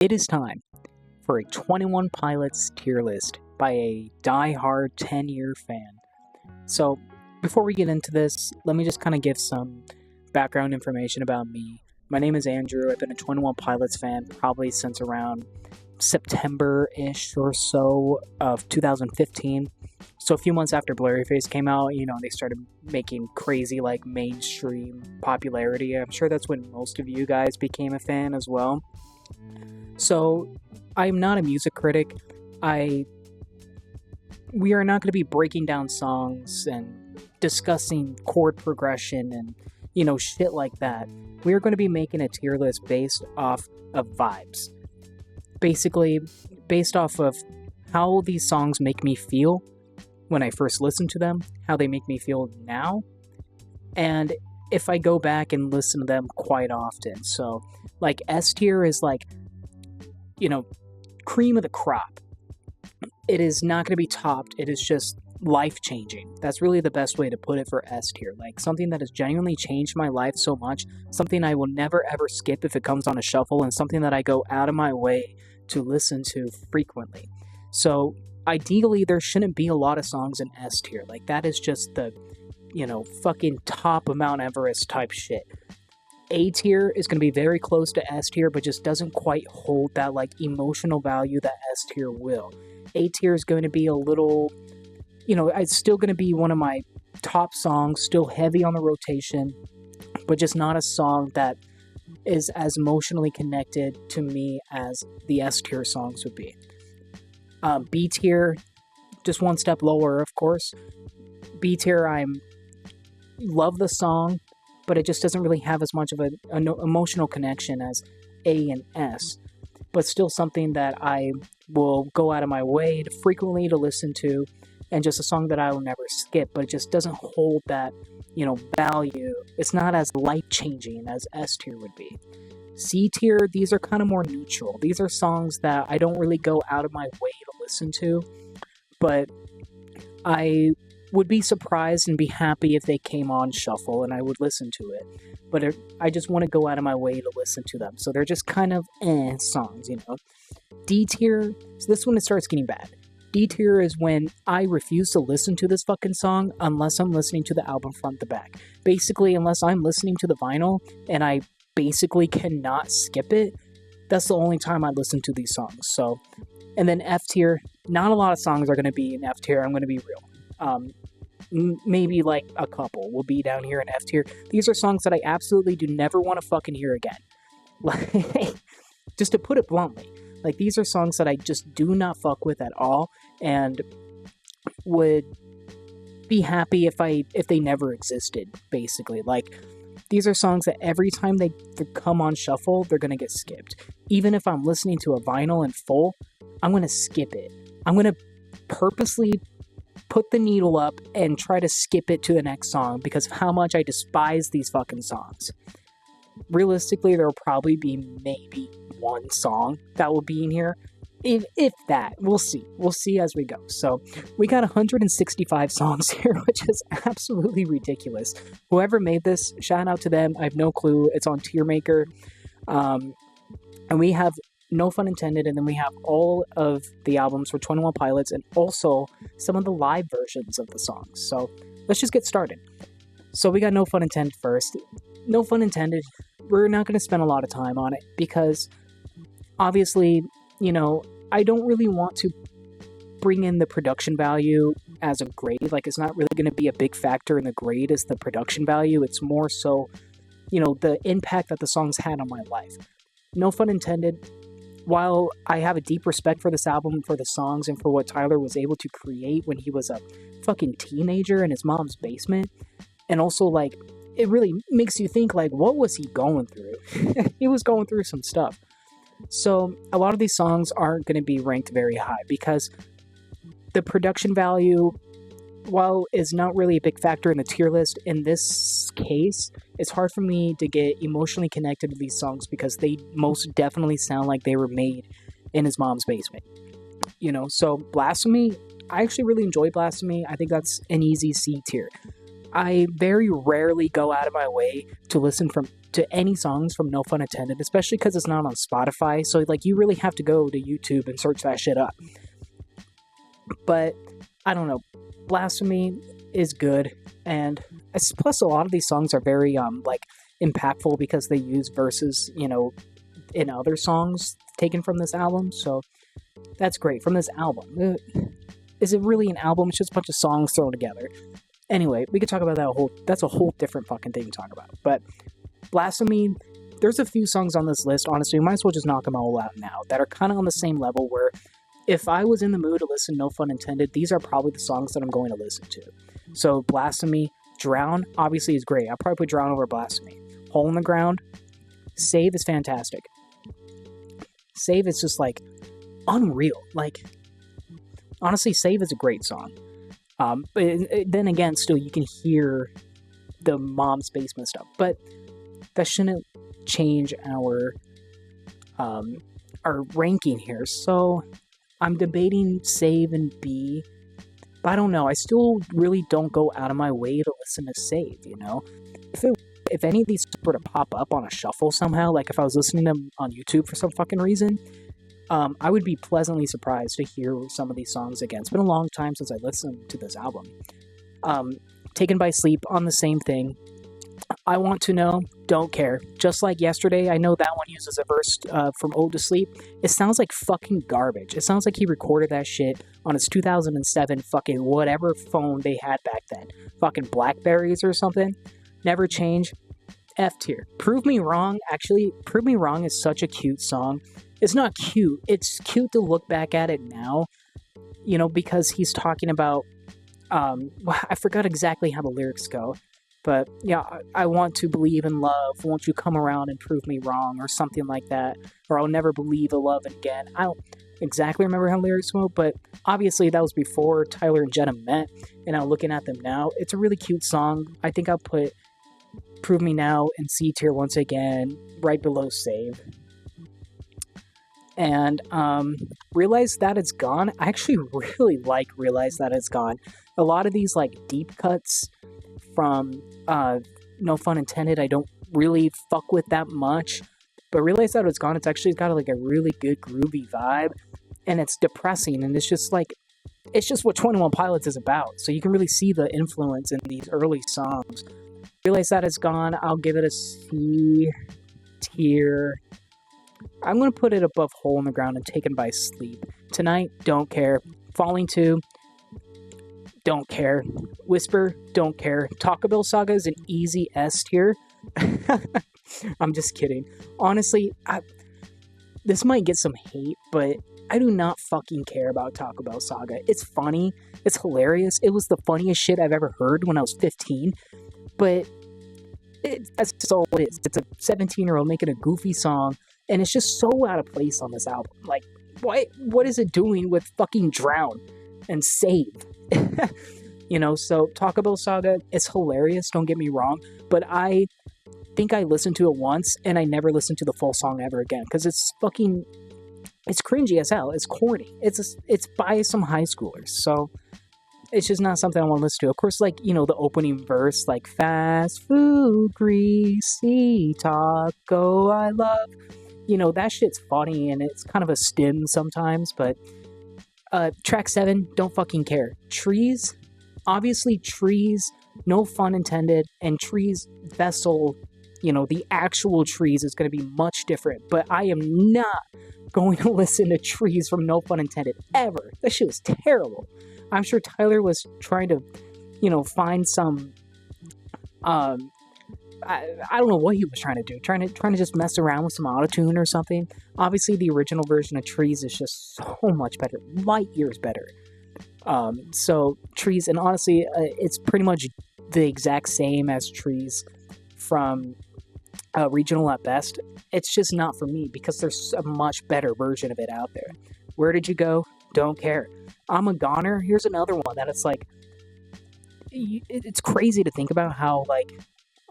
It is time for a 21 Pilots tier list by a die-hard 10-year fan. So, before we get into this, let me just kind of give some background information about me. My name is Andrew. I've been a 21 Pilots fan probably since around September-ish or so of 2015. So a few months after Blurryface came out, they started making crazy, mainstream popularity. I'm sure that's when most of you guys became a fan as well. So, I'm not a music critic. We are not going to be breaking down songs and discussing chord progression and, shit like that. We are going to be making a tier list based off of vibes. Basically, based off of how these songs make me feel when I first listened to them, how they make me feel now, and if I go back and listen to them quite often. So, S tier is cream of the crop. It is not going to be topped. It is just life-changing. That's really the best way to put it for S tier. Something that has genuinely changed my life so much, something I will never ever skip if it comes on a shuffle, and something that I go out of my way to listen to frequently. So, ideally, there shouldn't be a lot of songs in S tier. That is just the, fucking top of Mount Everest type shit. A tier is going to be very close to S tier, but just doesn't quite hold that, emotional value that S tier will. A tier is going to be a little, it's still going to be one of my top songs, still heavy on the rotation, but just not a song that is as emotionally connected to me as the S tier songs would be. B tier, just one step lower, of course. B tier, I love the song, but it just doesn't really have as much of an emotional connection as A and S, but still something that I will go out of my way to frequently to listen to, and just a song that I will never skip, but it just doesn't hold that, value. It's not as life-changing as S tier would be. C tier, these are kind of more neutral. These are songs that I don't really go out of my way to listen to, but I would be surprised and be happy if they came on shuffle and I would listen to it. But I just want to go out of my way to listen to them. So they're just kind of songs, D tier, so this one it starts getting bad. D tier is when I refuse to listen to this fucking song unless I'm listening to the album front to back. Basically, unless I'm listening to the vinyl and I basically cannot skip it, that's the only time I listen to these songs. So, and then F tier, not a lot of songs are going to be in F tier, I'm going to be real. Maybe a couple will be down here in F tier. These are songs that I absolutely do never want to fucking hear again. Just to put it bluntly, these are songs that I just do not fuck with at all, and would be happy if they never existed, basically. These are songs that every time they come on shuffle, they're gonna get skipped. Even if I'm listening to a vinyl in full, I'm gonna skip it. I'm gonna purposely put the needle up and try to skip it to the next song because of how much I despise these fucking songs. Realistically, there will probably be maybe one song that will be in here. If that. We'll see. We'll see as we go. So, we got 165 songs here, which is absolutely ridiculous. Whoever made this, shout out to them. I have no clue. It's on Tiermaker. And we have No Phun Intended, and then we have all of the albums for 21 Pilots, and also some of the live versions of the songs. So, let's just get started. So, we got No Phun Intended first. No Phun Intended, we're not going to spend a lot of time on it, because, obviously, I don't really want to bring in the production value as a grade. It's not really going to be a big factor in the grade as the production value. It's more so, the impact that the songs had on my life. No Phun Intended, while I have a deep respect for this album, for the songs, and for what Tyler was able to create when he was a fucking teenager in his mom's basement, and also, it really makes you think, what was he going through? He was going through some stuff. So, a lot of these songs aren't going to be ranked very high, because the production value, while is not really a big factor in the tier list, in this case, it's hard for me to get emotionally connected to these songs because they most definitely sound like they were made in his mom's basement. So Blasphemy, I actually really enjoy Blasphemy. I think that's an easy C tier. I very rarely go out of my way to listen to any songs from No Fun Intended, especially because it's not on Spotify. So like you really have to go to YouTube and search that shit up. But I don't know, Blasphemy is good, and plus a lot of these songs are very like impactful because they use verses, in other songs taken from this album. So that's great from this album. Is it really an album? It's just a bunch of songs thrown together. Anyway, we could talk about that's a whole different fucking thing to talk about. But Blasphemy, there's a few songs on this list, honestly, we might as well just knock them all out now, that are kind of on the same level where if I was in the mood to listen No Fun Intended, these are probably the songs that I'm going to listen to. So Blasphemy, Drown, obviously is great. I'll probably put Drown over Blasphemy. Hole in the Ground, Save is fantastic. Save is just like unreal. Like, honestly, Save is a great song. But then again, still you can hear the mom's basement stuff. But that shouldn't change our ranking here. So I'm debating Save and B, but I don't know. I still really don't go out of my way to listen to Save, If any of these were to pop up on a shuffle somehow, like if I was listening to them on YouTube for some fucking reason, I would be pleasantly surprised to hear some of these songs again. It's been a long time since I listened to this album. Taken by Sleep, on the same thing. I Want to Know, don't care. Just like Yesterday, I know that one uses a verse from Ode to Sleep. It sounds like fucking garbage. It sounds like he recorded that shit on his 2007 fucking whatever phone they had back then. Fucking Blackberries or something. Never Change. F tier. Prove Me Wrong. Actually, Prove Me Wrong is such a cute song. It's not cute. It's cute to look back at it now, because he's talking about, I forgot exactly how the lyrics go, but yeah, I want to believe in love. Won't you come around and prove me wrong, or something like that, or I'll never believe in love again. I don't exactly remember how the lyrics go, but obviously that was before Tyler and Jenna met, and I'm looking at them now. It's a really cute song. I think I'll put Prove Me Now in C tier once again, right below Save. And Realize That It's Gone. I actually really like Realize That It's Gone. A lot of these like deep cuts from No Fun Intended, I don't really fuck with that much. But Realize That It's Gone, it's actually got like a really good groovy vibe. And it's depressing, and it's just what 21 Pilots is about. So you can really see the influence in these early songs. Realize That It's Gone, I'll give it a C tier. I'm going to put it above Hole in the Ground and Taken by Sleep. Tonight, don't care. Falling To, don't care. Whisper, don't care. Taco Bell Saga is an easy S tier. I'm just kidding. Honestly, this might get some hate, but I do not fucking care about Taco Bell Saga. It's funny. It's hilarious. It was the funniest shit I've ever heard when I was 15. But that's just all it is. It's a 17-year-old making a goofy song, and it's just so out of place on this album. Like, what is it doing with fucking Drown and Save? So Taco Bell Saga is hilarious, don't get me wrong, but I think I listened to it once, and I never listened to the full song ever again, because it's cringy as hell. It's corny. It's by some high schoolers, so it's just not something I want to listen to. Of course, the opening verse, like, fast food, greasy taco, I love. That shit's funny, and it's kind of a stim sometimes, but track 7, don't fucking care. Trees, obviously Trees, No Fun Intended, and Trees Vessel, the actual Trees is going to be much different, but I am not going to listen to Trees from No Fun Intended, ever. That shit was terrible. I'm sure Tyler was trying to, find some, I don't know what he was trying to do, trying to just mess around with some autotune or something. Obviously, the original version of Trees is just so much better, light years better. So Trees, and honestly, it's pretty much the exact same as Trees from Regional at best. It's just not for me because there's a much better version of it out there. Where Did You Go? Don't care. I'm a Goner. Here's another one that it's like, it's crazy to think about how, like,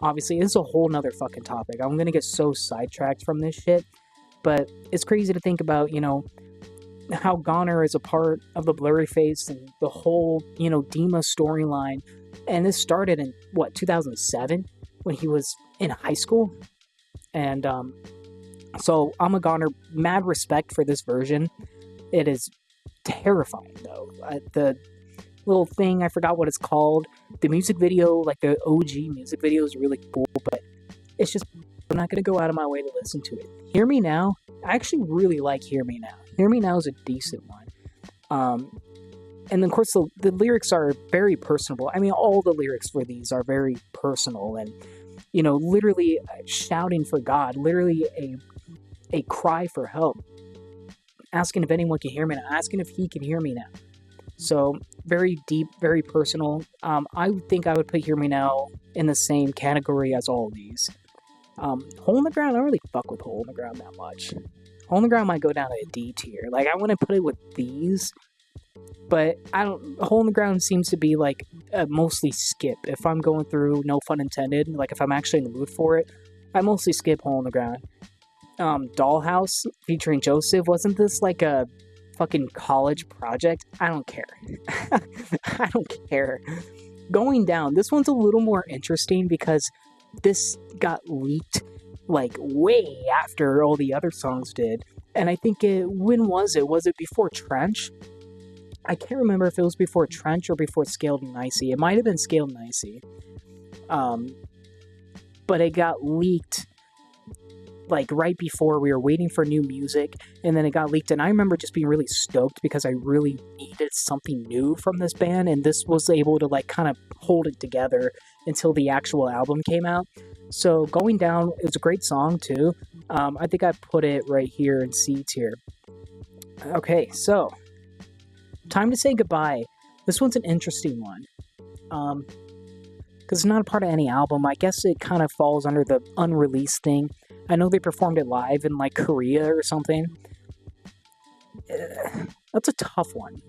obviously, this is a whole nother fucking topic. I'm gonna get so sidetracked from this shit, but it's crazy to think about, how Goner is a part of the Blurryface and the whole, Dima storyline. And this started in, 2007 when he was in high school. And so I'm a goner, mad respect for this version. It is terrifying, though. The little thing, I forgot what it's called. The music video, like the OG music video, is really cool, but it's just, I'm not going to go out of my way to listen to it. Hear Me Now, I actually really like Hear Me Now. Hear Me Now is a decent one. And then, of course, the lyrics are very personable. I mean, all the lyrics for these are very personal and, literally shouting for God, literally a cry for help, asking if anyone can hear me now, asking if he can hear me now. So, very deep, very personal. I think I would put Hear Me Now in the same category as all of these. Hole in the Ground, I don't really fuck with Hole in the Ground that much. Hole in the Ground might go down to a D tier. Like, I wouldn't put it with these, but Hole in the Ground seems to be like mostly skip. If I'm going through No Fun Intended, like if I'm actually in the mood for it, I mostly skip Hole in the Ground. Dollhouse featuring Joseph, wasn't this like a fucking college project? I don't care. I don't care. Going Down, this one's a little more interesting because this got leaked like way after all the other songs did. And I think when was it? Was it before Trench? I can't remember if it was before Trench or before Scaled and Icy. It might have been Scaled and Icy. But it got leaked like right before we were waiting for new music, and then it got leaked, and I remember just being really stoked because I really needed something new from this band, and this was able to like kind of hold it together until the actual album came out. So Going Down is a great song too. I think I put it right here in C tier. Okay, so Time to Say Goodbye. This one's an interesting one. Because it's not a part of any album. I guess it kind of falls under the unreleased thing. I know they performed it live in like Korea or something. That's a tough one.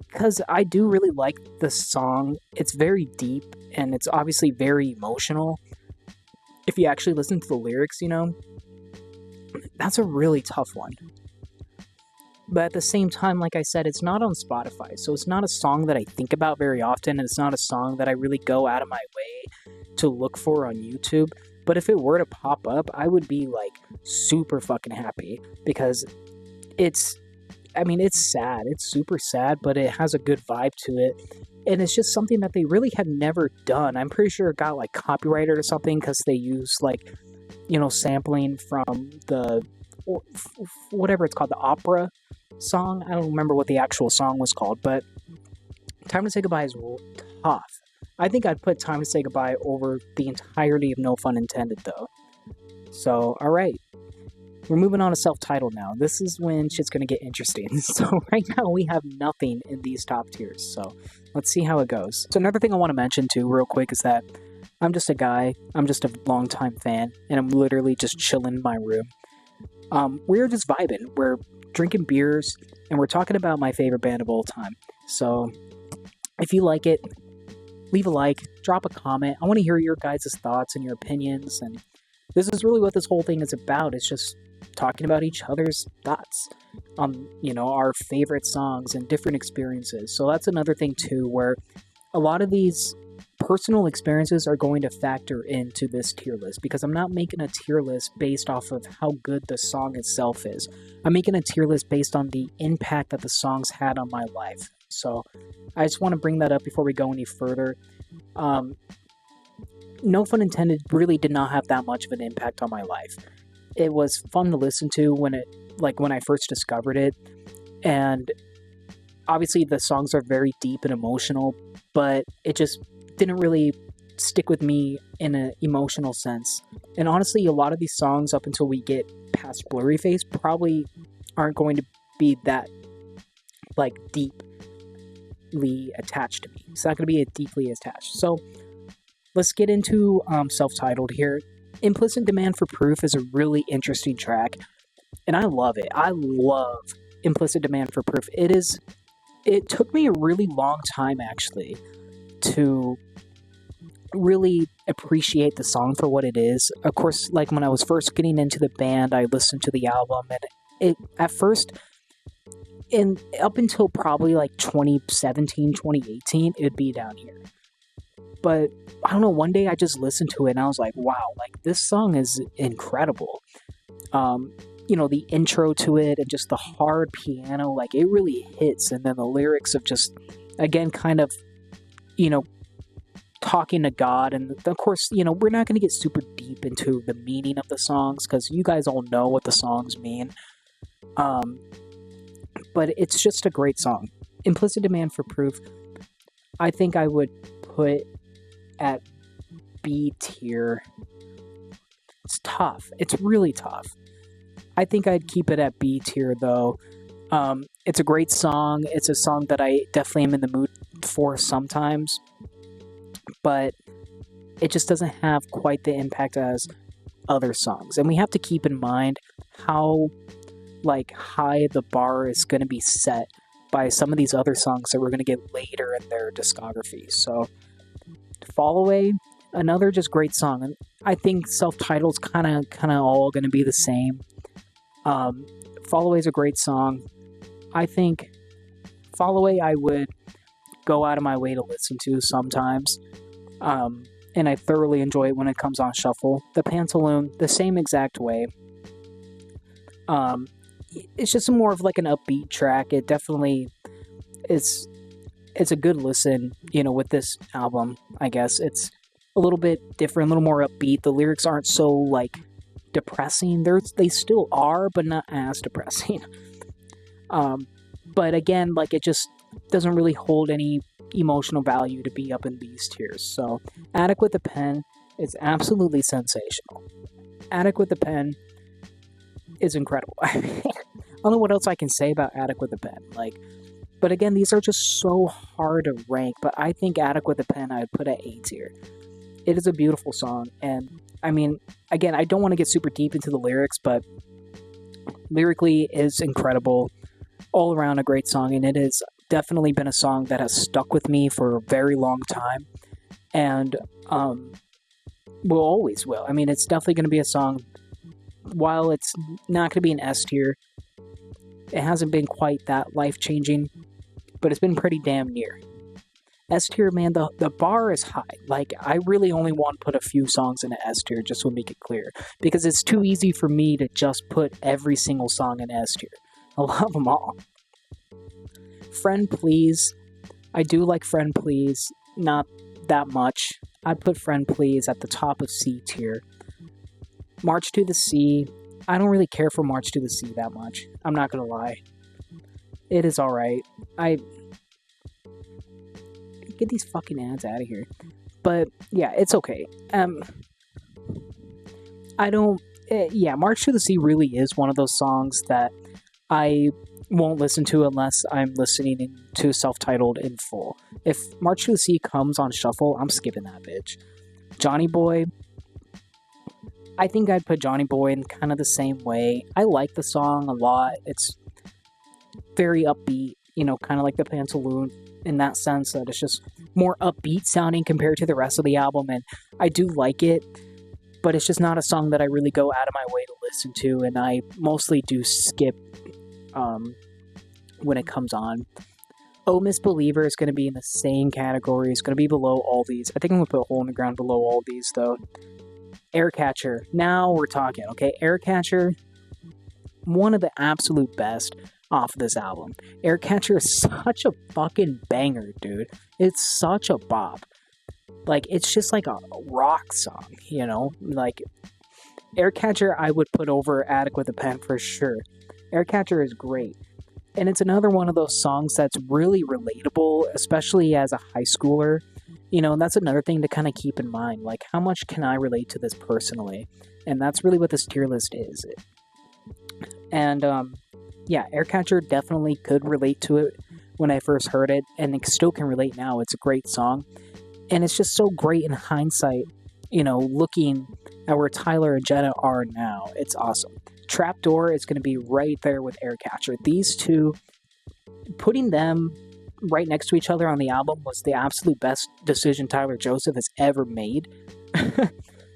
Because I do really like the song. It's very deep and it's obviously very emotional. If you actually listen to the lyrics, that's a really tough one. But at the same time, like I said, it's not on Spotify, so it's not a song that I think about very often, and it's not a song that I really go out of my way to look for on YouTube. But if it were to pop up, I would be like super fucking happy because it's sad. It's super sad, but it has a good vibe to it. And it's just something that they really had never done. I'm pretty sure it got like copyrighted or something because they use like, sampling from the, whatever it's called, the opera song. I don't remember what the actual song was called, but Time to Say Goodbye is tough. I think I'd put Time to Say Goodbye over the entirety of No Fun Intended, though. So, alright. We're moving on to self-titled now. This is when shit's gonna get interesting. So, right now we have nothing in these top tiers. So, let's see how it goes. So, another thing I want to mention, too, real quick, is that I'm just a guy. I'm just a longtime fan. And I'm literally just chilling in my room. We're just vibing. We're drinking beers. And we're talking about my favorite band of all time. So, if you like it, leave a like, drop a comment. I want to hear your guys' thoughts and your opinions. And this is really what this whole thing is about. It's just talking about each other's thoughts on, our favorite songs and different experiences. So that's another thing too, where a lot of these personal experiences are going to factor into this tier list, because I'm not making a tier list based off of how good the song itself is. I'm making a tier list based on the impact that the songs had on my life. So I just want to bring that up before we go any further. No Fun Intended really did not have that much of an impact on my life. It was fun to listen to when I first discovered it, and obviously the songs are very deep and emotional, but it just didn't really stick with me in an emotional sense. And honestly, a lot of these songs up until we get past Blurryface probably aren't going to be that deeply attached to me. It's not going to be deeply attached. So let's get into self-titled here. Implicit Demand for Proof is a really interesting track, and I love it. I love Implicit Demand for Proof. It took me a really long time, actually, to really appreciate the song for what it is. Of course, like when I was first getting into the band, I listened to the album, and at first, and up until probably like 2017, 2018, it'd be down here. But I don't know, one day I just listened to it and I was like, wow, like this song is incredible. The intro to it and just the hard piano, like it really hits. And then the lyrics of just, again, kind of, talking to God. And of course, we're not going to get super deep into the meaning of the songs because you guys all know what the songs mean. But it's just a great song. Implicit Demand for Proof, I think I would put at B tier. It's tough. It's really tough. I think I'd keep it at B tier though. It's a great song. It's a song that I definitely am in the mood for sometimes, but it just doesn't have quite the impact as other songs. And we have to keep in mind how high the bar is going to be set by some of these other songs that we're going to get later in their discography. So Fall Away, another just great song. And I think self-titled's kind of all going to be the same. Fall Away is a great song. I think Fall Away I would go out of my way to listen to sometimes. And I thoroughly enjoy it when it comes on shuffle. The Pantaloon, the same exact way. It's just more of like an upbeat track. It definitely it's a good listen, with this album, I guess. It's a little bit different, a little more upbeat. The lyrics aren't so depressing. They still are, but not as depressing. But again, it just doesn't really hold any emotional value to be up in these tiers. So Attic with a Pen is absolutely sensational. Attic with a Pen is incredible. I don't know what else I can say about Attic with a Pen. But again, these are just so hard to rank. But I think Attic with a Pen I would put at A tier. It is a beautiful song, and I mean, again, I don't want to get super deep into the lyrics, but lyrically is incredible. All around a great song, and it has definitely been a song that has stuck with me for a very long time, and will always will. I mean, it's definitely going to be a song. While it's not going to be an S tier, it hasn't been quite that life-changing, but it's been pretty damn near. S tier, man, the bar is high. I really only want to put a few songs in an S tier, just to make it clear, because it's too easy for me to just put every single song in S tier. I love them all. Friend Please, I do like Friend Please, not that much. I'd put Friend Please at the top of C tier. March to the Sea, I don't really care for March to the Sea that much. I'm not gonna lie. It is alright. Get these fucking ads out of here. But yeah, it's okay. March to the Sea really is one of those songs that I won't listen to unless I'm listening to self-titled in full. If March to the Sea comes on shuffle, I'm skipping that bitch. Johnny Boy, I think I'd put Johnny Boy in kind of the same way. I like the song a lot. It's very upbeat, kind of like the Pantaloon in that sense, that it's just more upbeat sounding compared to the rest of the album, and I do like it, but it's just not a song that I really go out of my way to listen to, and I mostly do skip when it comes on. Oh Miss Believer is going to be in the same category. It's going to be below all these. I think I'm going to put Hole in the Ground below all these, though. Aircatcher. Now we're talking, okay? Aircatcher, one of the absolute best off of this album. Aircatcher is such a fucking banger, dude. It's such a bop. It's just like a rock song, Aircatcher I would put over Attic with a Pen for sure. Aircatcher is great. And it's another one of those songs that's really relatable, especially as a high schooler. And that's another thing to kind of keep in mind. How much can I relate to this personally? And that's really what this tier list is. And, Aircatcher definitely could relate to it when I first heard it, and it still can relate now. It's a great song. And it's just so great in hindsight, looking at where Tyler and Jenna are now. It's awesome. Trapdoor is going to be right there with Aircatcher. These two, putting them right next to each other on the album was the absolute best decision Tyler Joseph has ever made.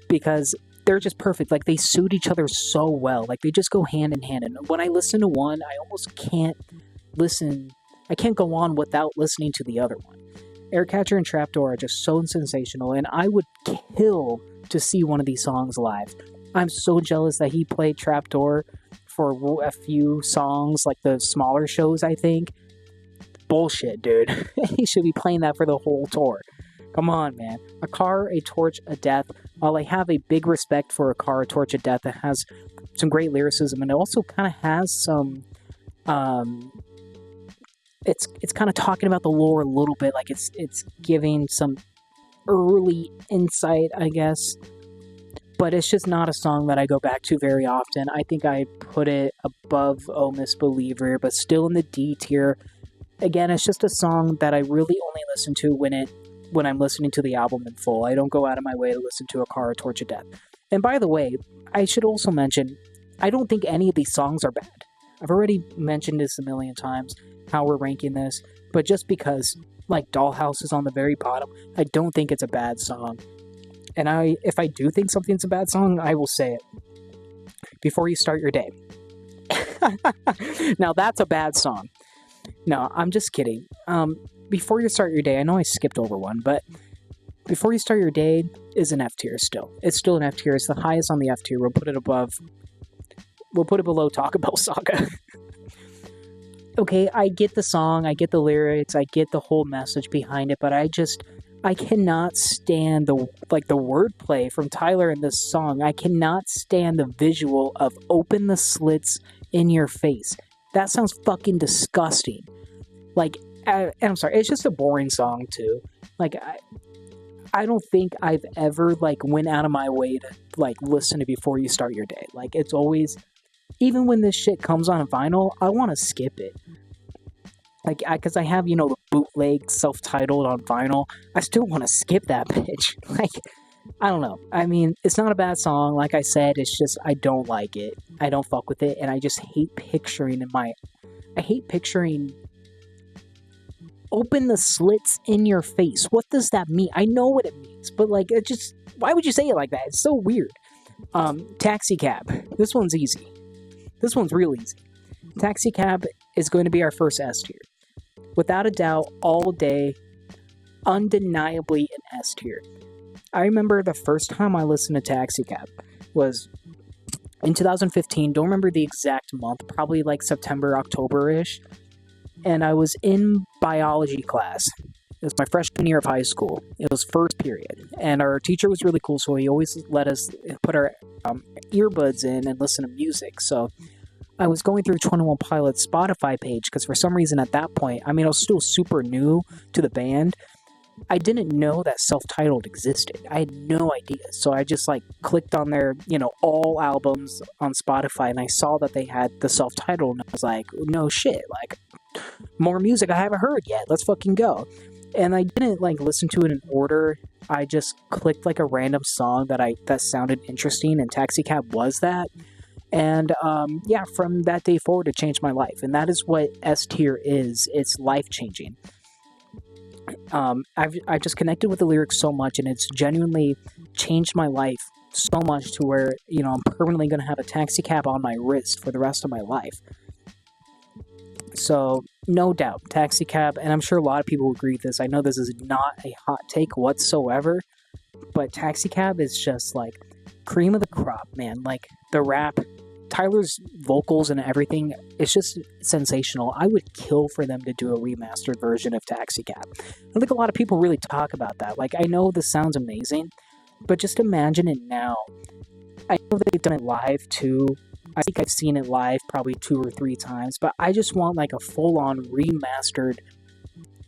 Because they're just perfect. They suit each other so well. They just go hand in hand. And when I listen to one, I almost can't go on without listening to the other one. Aircatcher and Trapdoor are just so sensational, and I would kill to see one of these songs live. I'm so jealous that he played Trapdoor for a few songs, like the smaller shows, I think. Bullshit, dude. He should be playing that for the whole tour. Come on, man. A Car, a Torch, a Death. While I have a big respect for A Car, a Torch, a Death, it has some great lyricism, and it also kind of has some, it's kind of talking about the lore a little bit, like it's giving some early insight, I guess, but it's just not a song that I go back to very often. I think I put it above Oh Misbeliever, but still in the D tier. Again, it's just a song that I really only listen to when I'm listening to the album in full. I don't go out of my way to listen to A Car, a Torch, a Death. And by the way, I should also mention, I don't think any of these songs are bad. I've already mentioned this a million times, how we're ranking this, but just because, like, Dollhouse is on the very bottom, I don't think it's a bad song. And if I do think something's a bad song, I will say it. Before You Start Your Day. Now that's a bad song. No, I'm just kidding. Before You Start Your Day, I know I skipped over one, but Before You Start Your Day is an F tier still. It's still an F tier. It's the highest on the F tier. We'll put it below Taco Bell Saga. Okay, I get the song, I get the lyrics, I get the whole message behind it, but I cannot stand the wordplay from Tyler in this song. I cannot stand the visual of open the slits in your face. That sounds fucking disgusting. Like, and I'm sorry, it's just a boring song too. Like, I don't think I've ever, like, went out of my way to, like, listen to Before You Start Your Day. Like, it's always, even when this shit comes on vinyl, I want to skip it. Like, because I have, the bootleg self-titled on vinyl. I still want to skip that bitch. Like, I don't know. I mean, it's not a bad song. Like I said, it's just, I don't like it. I don't fuck with it. And I just hate picturing open the slits in your face. What does that mean? I know what it means, but, like, it just, why would you say it like that? It's so weird. Taxi Cab. This one's easy. This one's real easy. Taxi Cab is going to be our first S tier. Without a doubt, all day, undeniably an S tier. I remember the first time I listened to Taxi Cab was in 2015. Don't remember the exact month, probably like September, October-ish. And I was in biology class. It was my freshman year of high school. It was first period. And our teacher was really cool, so he always let us put our earbuds in and listen to music. So I was going through 21 Pilot's Spotify page, because for some reason at that point, I mean, I was still super new to the band. I didn't know that self-titled existed. I had no idea. So I just, like, clicked on their, all albums on Spotify, and I saw that they had the self-titled, and I was like, no shit, like, more music I haven't heard yet. Let's fucking go. And I didn't, like, listen to it in order. I just clicked, like, a random song that sounded interesting, and Taxi Cab was that. And, from that day forward, it changed my life. And that is what S tier is. It's life-changing. I've just connected with the lyrics so much, and it's genuinely changed my life so much to where, I'm permanently going to have a taxi cab on my wrist for the rest of my life. So, no doubt, Taxi Cab, and I'm sure a lot of people agree with this. I know this is not a hot take whatsoever, but Taxi Cab is just, like, cream of the crop, man. Like, the rap, Tyler's vocals and everything, it's just sensational. I would kill for them to do a remastered version of Taxi Cab. I don't think a lot of people really talk about that. Like, I know this sounds amazing, but just imagine it now. I know they've done it live, too. I think I've seen it live probably 2 or 3 times, but I just want, like, a full-on remastered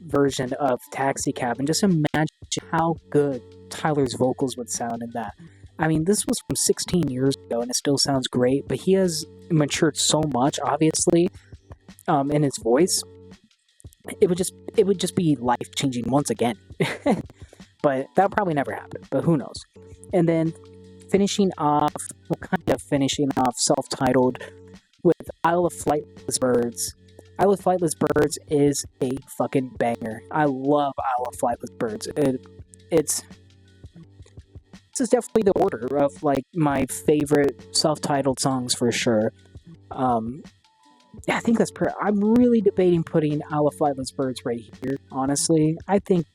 version of Taxi Cab, and just imagine how good Tyler's vocals would sound in that. I mean, this was from 16 years ago, and it still sounds great, but he has matured so much, obviously, in his voice. It would just be life-changing once again. But that'll probably never happen, but who knows. And then finishing off self-titled with Isle of Flightless Birds. Isle of Flightless Birds is a fucking banger. I love Isle of Flightless Birds. This is definitely the order of, like, my favorite self-titled songs for sure. Yeah, I think that's I'm really debating putting Isle of Flightless Birds right here, honestly. I think,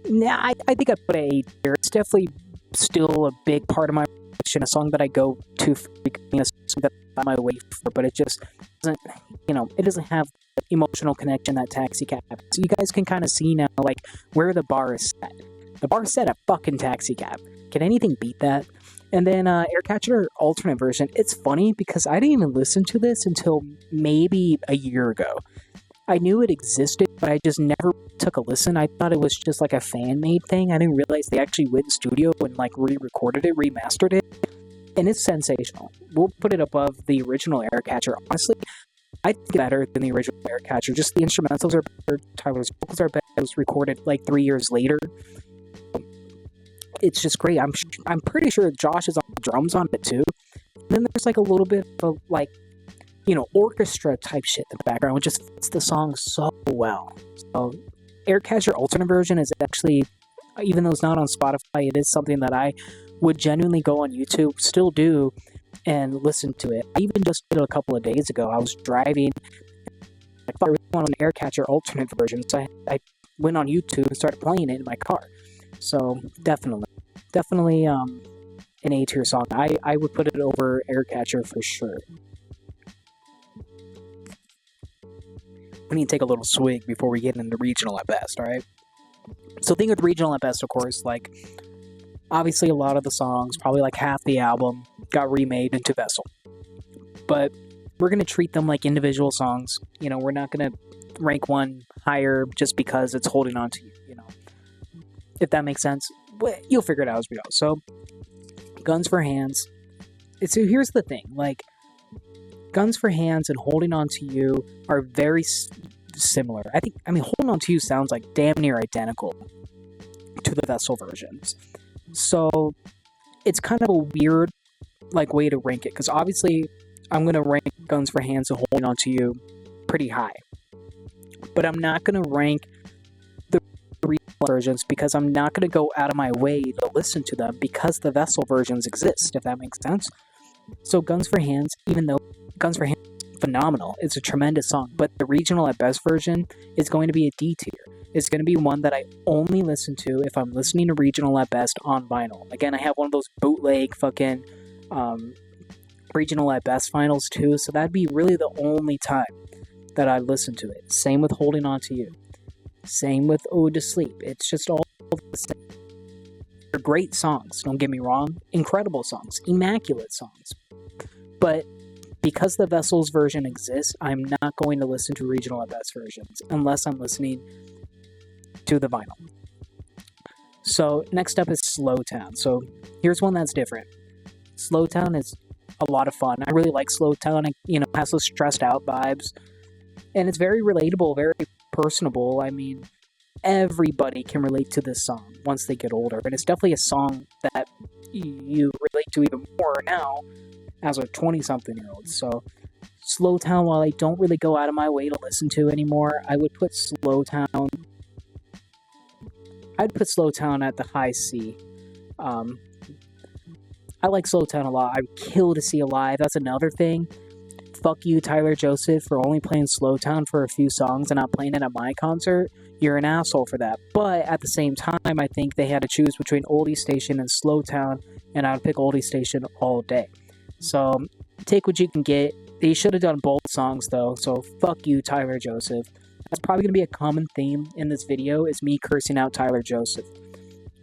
nah, I think I'd put it A tier. It's definitely still a big part of my collection, a song that I go to frequently, a song that I'm on my way for, but it just doesn't, it doesn't have the emotional connection that Taxi Cab. So you guys can kind of see now, like, where the bar is set. The bar is set at fucking Taxi Cab. Can anything beat that? And then Aircatcher alternate version. It's funny because I didn't even listen to this until maybe a year ago. I knew it existed, but I just never took a listen. I thought it was just like a fan-made thing. I didn't realize they actually went in studio and like re-recorded it, remastered it, and it's sensational. We'll put it above the original Aircatcher. Honestly, I think it's better than the original Aircatcher. Just the instrumentals are better. Tyler's vocals are better. It was recorded like 3 years later. It's just great. I'm pretty sure Josh is on the drums on it too. And then there's like a little bit of like, orchestra type shit in the background, which just fits the song so well. So Aircatcher alternate version is actually, even though it's not on Spotify, it is something that I would genuinely go on YouTube, still do, and listen to it. I even just did it a couple of days ago. I was driving, I thought I really wanted an Aircatcher alternate version, so I went on YouTube and started playing it in my car. So definitely an A tier song. I would put it over Aircatcher for sure. We need to take a little swig before we get into regional at best, alright? So thing with regional at best, of course, like, obviously a lot of the songs, probably like half the album, got remade into Vessel. But we're going to treat them like individual songs. We're not going to rank one higher just because it's holding on to you, if that makes sense. You'll figure it out as we go. So, Guns for Hands. So here's the thing, like, Guns for Hands and Holding On to You are very similar. Holding On to You sounds like damn near identical to the Vessel versions. So it's kind of a weird like way to rank it, because obviously I'm going to rank Guns for Hands and Holding On to You pretty high. But I'm not going to rank the versions because I'm not going to go out of my way to listen to them because the Vessel versions exist, if that makes sense. So Guns for Hands, even though Guns for Hands is phenomenal, it's a tremendous song, but the regional at best version is going to be a D tier. It's going to be one that I only listen to if I'm listening to regional at best on vinyl. Again, I have one of those bootleg fucking regional at best vinyls too, so that'd be really the only time that I listen to it. Same with Holding On to You. Same with Ode to Sleep. It's just all the same. They're great songs, don't get me wrong. Incredible songs. Immaculate songs. But because the Vessels version exists, I'm not going to listen to regional at best versions unless I'm listening to the vinyl. So next up is Slow Town. So here's one that's different. Slow Town is a lot of fun. I really like Slow Town. It has those stressed out vibes. And it's very relatable, very personable. Everybody can relate to this song once they get older. And it's definitely a song that you relate to even more now as a 20-something-year-old. So Slow Town, while I don't really go out of my way to listen to anymore, I would put Slow Town... I'd put Slow Town at the high C. I like Slow Town a lot. I'd kill to see it live. That's another thing. Fuck you, Tyler Joseph, for only playing Slow Town for a few songs and not playing it at my concert. You're an asshole for that. But at the same time, I think they had to choose between Oldie Station and Slow Town, and I would pick Oldie Station all day. So, take what you can get. They should have done both songs, though, so fuck you, Tyler Joseph. That's probably going to be a common theme in this video, is me cursing out Tyler Joseph.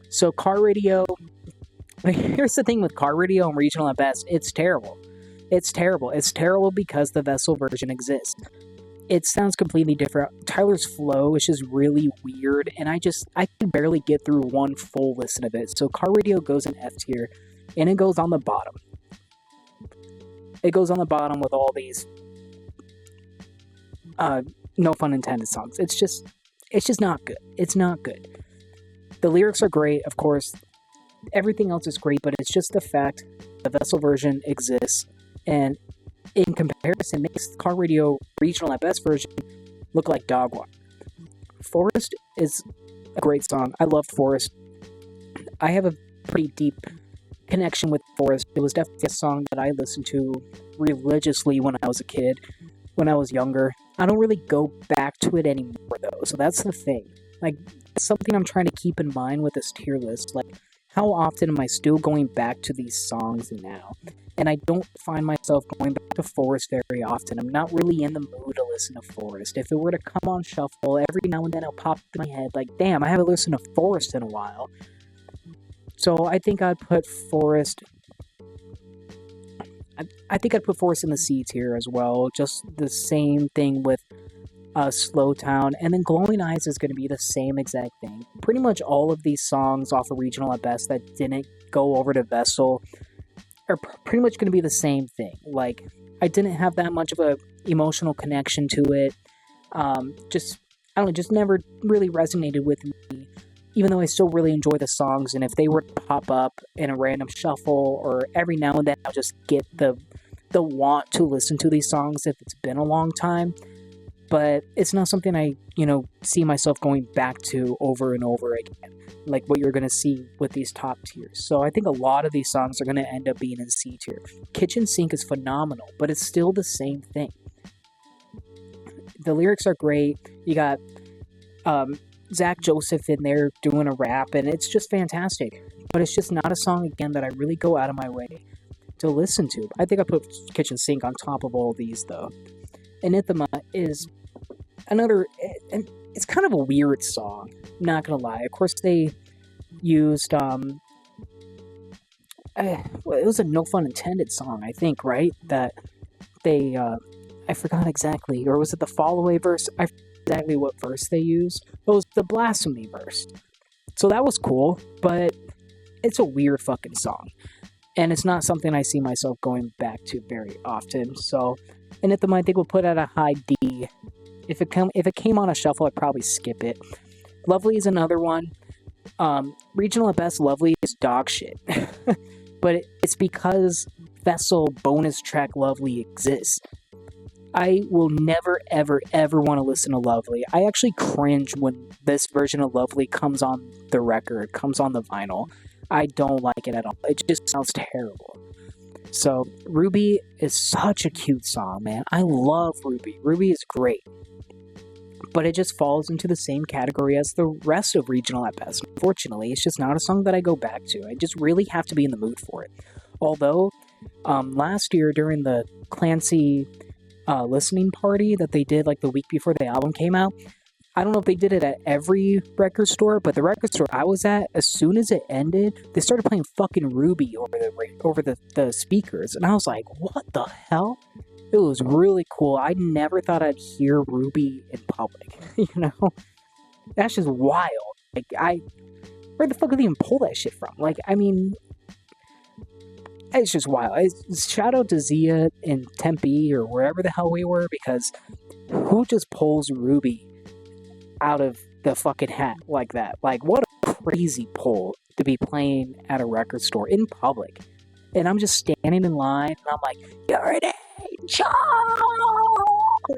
So, Car Radio... Here's the thing with Car Radio and regional at best. It's terrible. It's terrible. It's terrible because the Vessel version exists. It sounds completely different. Tyler's flow is just really weird, and I can barely get through one full listen of it. So Car Radio goes in F tier, and it goes on the bottom. It goes on the bottom with all these no Phun Intended songs. It's just not good. It's not good. The lyrics are great, of course. Everything else is great, but it's just the fact the Vessel version exists, and in comparison, makes Car Radio regional at best version look like dog water. Forest is a great song. I love Forest. I have a pretty deep connection with Forest. It was definitely a song that I listened to religiously when I was a kid, when I was younger. I don't really go back to it anymore, though, so that's the thing. Like, it's something I'm trying to keep in mind with this tier list. Like, how often am I still going back to these songs now? And I don't find myself going back to Forest very often. I'm not really in the mood to listen to Forest. If it were to come on shuffle, every now and then it'll pop in my head, like, damn, I haven't listened to Forest in a while. So I think I'd put Forest... I think I'd put Forest in the C tier as well. Just the same thing with Slow Town. And then Glowing Eyes is going to be the same exact thing. Pretty much all of these songs off of Regional at Best that didn't go over to Vessel are pretty much going to be the same thing. Like, I didn't have that much of a emotional connection to it. Just never really resonated with me, even though I still really enjoy the songs. And if they were to pop up in a random shuffle, or every now and then I'll just get the want to listen to these songs if it's been a long time. But it's not something I, see myself going back to over and over again, like what you're going to see with these top tiers. So I think a lot of these songs are going to end up being in C tier. Kitchen Sink is phenomenal, but it's still the same thing. The lyrics are great. You got Zach Joseph in there doing a rap, and it's just fantastic. But it's just not a song, again, that I really go out of my way to listen to. I think I put Kitchen Sink on top of all these, though. Anathema is another, and it's kind of a weird song, not gonna lie. Of course, they used, it was a No Phun Intended song, I think, right? That they, I forgot exactly, or was it the Fall Away verse? I forgot exactly what verse they used. It was the Blasphemy verse. So that was cool, but it's a weird fucking song. And it's not something I see myself going back to very often. So, Anathema, I think we'll put at a high D. If it came on a shuffle, I'd probably skip it. Lovely is another one. Regional at Best, Lovely is dog shit. But it's because Vessel bonus track Lovely exists. I will never, ever, ever want to listen to Lovely. I actually cringe when this version of Lovely comes on the record, comes on the vinyl. I don't like it at all. It just sounds terrible. So, Ruby is such a cute song, man. I love Ruby. Ruby is great. But it just falls into the same category as the rest of Regional at Best. Unfortunately, it's just not a song that I go back to. I just really have to be in the mood for it. Although, last year during the Clancy listening party that they did like the week before the album came out, I don't know if they did it at every record store, but the record store I was at, as soon as it ended, they started playing fucking Ruby over the speakers. And I was like, what the hell? It was really cool. I never thought I'd hear Ruby in public, That's just wild. Like, where the fuck did they even pull that shit from? Like, I mean, it's just wild. Shout out to Zia in Tempe or wherever the hell we were, because who just pulls Ruby out of the fucking hat like that? Like, what a crazy pull to be playing at a record store in public. And I'm just standing in line, and I'm like, you're an angel!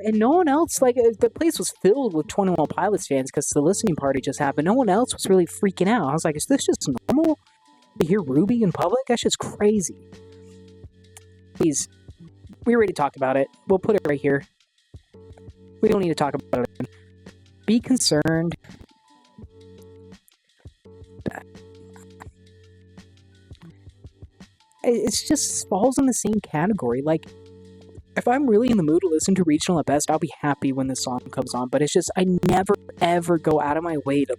And no one else, like, the place was filled with 21 Pilots fans because the listening party just happened. No one else was really freaking out. I was like, is this just normal to hear Ruby in public? That's just crazy. Please, we already talked about it. We'll put it right here. We don't need to talk about it. Be Concerned. It just falls in the same category. Like, if I'm really in the mood to listen to Regional at Best, I'll be happy when the song comes on. But it's just, I never, ever go out of my way to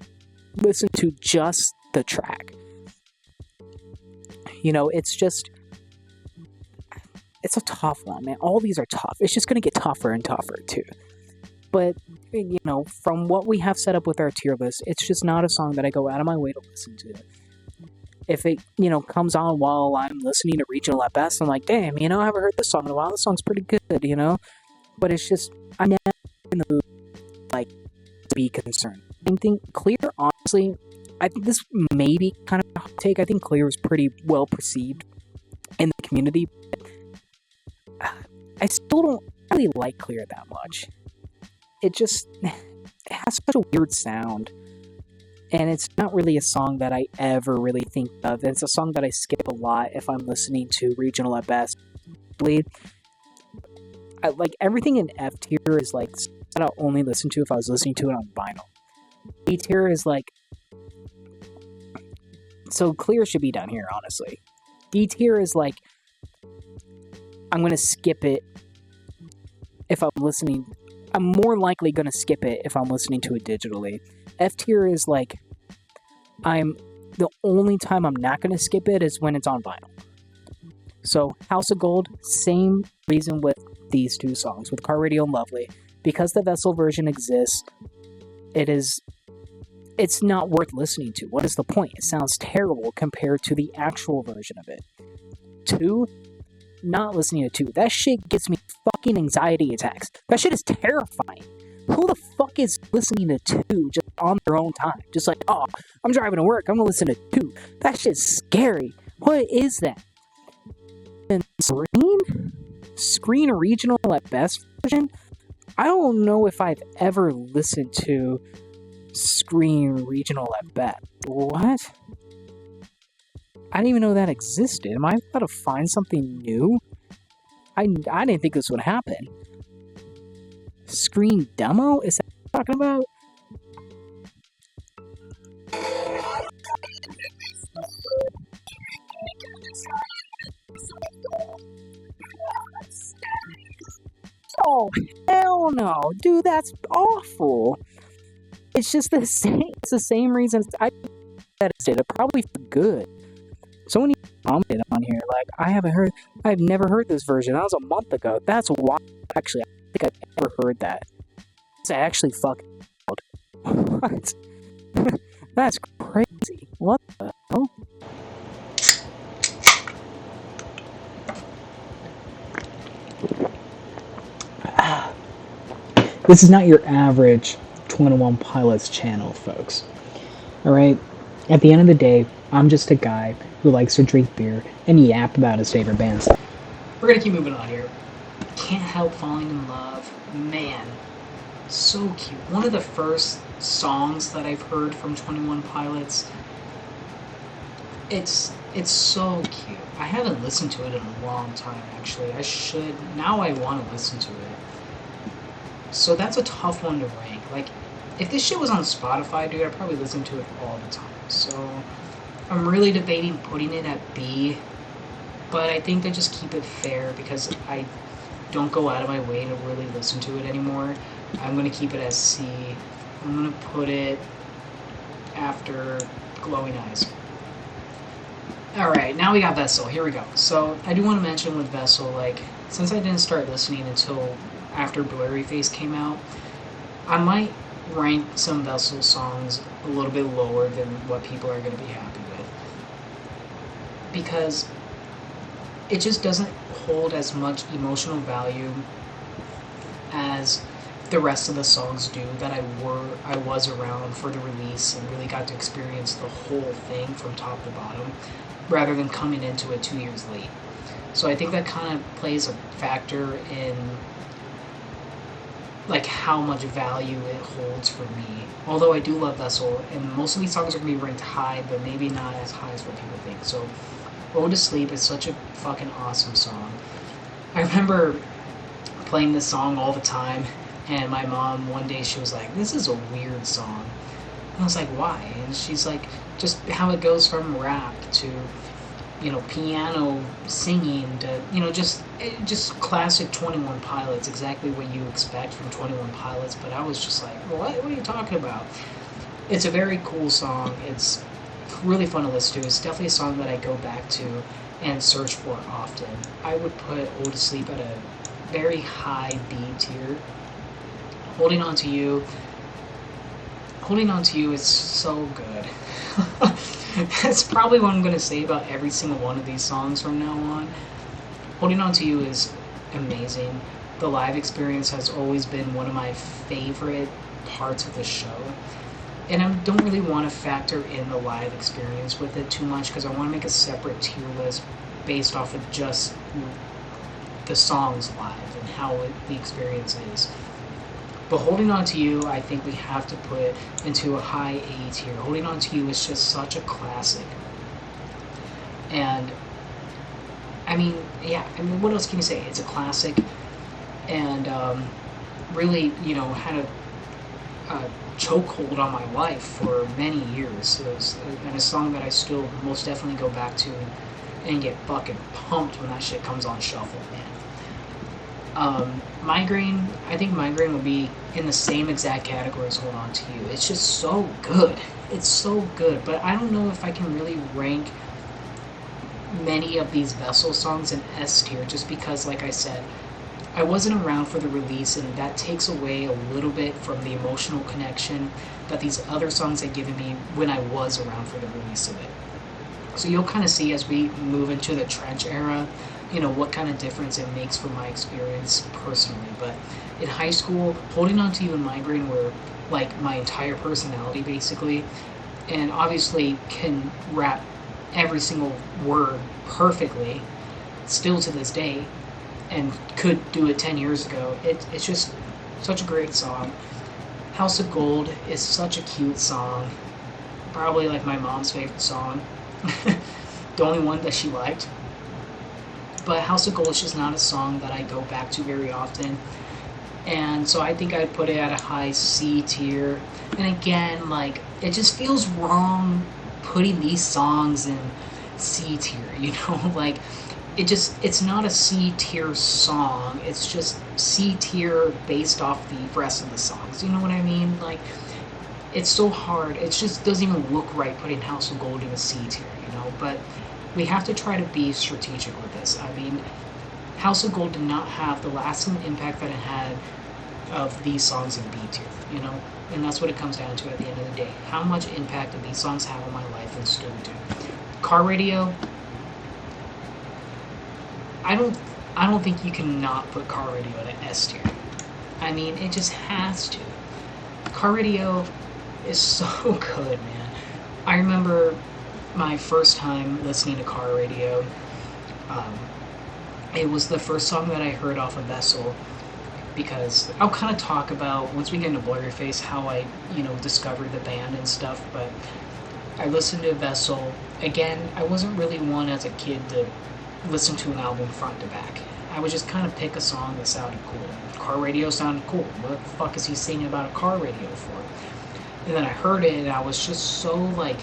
listen to just the track. It's just, it's a tough one, man. All these are tough. It's just going to get tougher and tougher, too. But, from what we have set up with our tier list, it's just not a song that I go out of my way to listen to. If it, comes on while I'm listening to Regional at Best, I'm like, damn, I haven't heard this song in a while. This song's pretty good, But it's just, I'm never in the mood, like, to Be Concerned. I think Clear, honestly, I think this may be kind of a hot take. I think Clear is pretty well perceived in the community. I still don't really like Clear that much. It has such a weird sound. And it's not really a song that I ever really think of. It's a song that I skip a lot if I'm listening to regional at best. Like everything in F tier is like that I'll only listen to if I was listening to it on vinyl. B tier is like, so clear should be down here, honestly. D tier is like, I'm gonna skip it if I'm listening. I'm more likely gonna skip it if I'm listening to it digitally. F tier is like, the only time I'm not gonna skip it is when it's on vinyl. So House of Gold, same reason with these two songs, with Car Radio and Lovely. Because the Vessel version exists, it's not worth listening to. What is the point? It sounds terrible compared to the actual version of it. 2, not listening to 2. That shit gets me fucking anxiety attacks. That shit is terrifying. Who the fuck is listening to 2 just on their own time? Just like, oh, I'm driving to work, I'm gonna listen to 2. That shit's scary. What is that? And Screen Regional at best version? I don't know if I've ever listened to Screen Regional at best. What? I didn't even know that existed. Am I about to find something new? I didn't think this would happen. Screen Demo? Is that what you're talking about? Oh, hell no. Dude, that's awful. It's just the same. It's the same reasons I said it. Probably for good. Someone commented on here, like, I've never heard this version. That was a month ago. That's wild. Actually, I think I've never heard that. It's actually fucking wild. What? That's crazy. What the hell? This is not your average 21 Pilots channel, folks. Alright? At the end of the day, I'm just a guy who likes to drink beer and yap about his favorite bands. We're gonna keep moving on here. Can't Help Falling in Love. Man, so cute. One of the first songs that I've heard from 21 Pilots. It's so cute. I haven't listened to it in a long time, actually. I should. Now I want to listen to it. So that's a tough one to rank. Like, if this shit was on Spotify, dude, I'd probably listen to it all the time. So I'm really debating putting it at B, but I think I just keep it fair because I don't go out of my way to really listen to it anymore. I'm going to keep it as C. I'm going to put it after Glowing Eyes. Alright, now we got Vessel. Here we go. So I do want to mention with Vessel, like, since I didn't start listening until after Blurryface came out, I might rank some Vessel songs a little bit lower than what people are going to be happy with. Because it just doesn't hold as much emotional value as the rest of the songs do that I was around for the release and really got to experience the whole thing from top to bottom, rather than coming into it 2 years late. So I think that kind of plays a factor in like how much value it holds for me. Although I do love Vessel, and most of these songs are going to be ranked high, but maybe not as high as what people think. So Ode to Sleep is such a fucking awesome song. I remember playing this song all the time, and my mom one day she was like, "This is a weird song." And I was like, "Why?" And she's like, just how it goes from rap to, you know, piano singing to, you know, just classic 21 Pilots, exactly what you expect from 21 Pilots. But I was just like, what are you talking about? It's a very cool song. It's really fun to listen to. It's definitely a song that I go back to and search for often. I would put Ode to Sleep at a very high B tier. Holding On to You is so good. That's probably what I'm going to say about every single one of these songs from now on. Holding On to You is amazing. The live experience has always been one of my favorite parts of the show. And I don't really want to factor in the live experience with it too much because I want to make a separate tier list based off of just the songs live and how the experience is. But Holding On To You, I think we have to put into a high A tier. Holding On To You is just such a classic. And, I mean, yeah, I mean, what else can you say? It's a classic, and really, had a chokehold on my life for many years. And a song that I still most definitely go back to and get fucking pumped when that shit comes on shuffle, man. Migraine, I think Migraine would be in the same exact category as Hold On To You. It's just so good. It's so good, but I don't know if I can really rank many of these Vessel songs in S tier, just because, like I said, I wasn't around for the release, and that takes away a little bit from the emotional connection that these other songs had given me when I was around for the release of it. So you'll kind of see as we move into the Trench era, what kind of difference it makes for my experience personally. But in high school, Holding On To You and Migraine were like my entire personality, basically, and obviously can rap every single word perfectly, still to this day, and could do it 10 years ago. It's just such a great song. House of Gold is such a cute song. Probably like my mom's favorite song. The only one that she liked. But House of Gold is just not a song that I go back to very often. And so I think I'd put it at a high C tier. And again, like, it just feels wrong putting these songs in C tier, like, it's not a C tier song, it's just C tier based off the rest of the songs, you know what I mean? Like, it's so hard, it just doesn't even look right putting House of Gold in a C tier, but we have to try to be strategic with this. I mean, House of Gold did not have the lasting impact that it had of these songs in B tier, and that's what it comes down to at the end of the day. How much impact did these songs have on my life and still do? Car Radio, I don't think you can not put Car Radio in an S tier. I mean, it just has to. Car Radio is so good, man. I remember my first time listening to Car Radio. It was the first song that I heard off of Vessel, because I'll kind of talk about, once we get into Blurryface, how I, discovered the band and stuff, but I listened to Vessel. Again, I wasn't really one as a kid to listen to an album front to back. I would just kind of pick a song that sounded cool. Car Radio sounded cool. What the fuck is he singing about a car radio for? And then I heard it, and I was just so, like,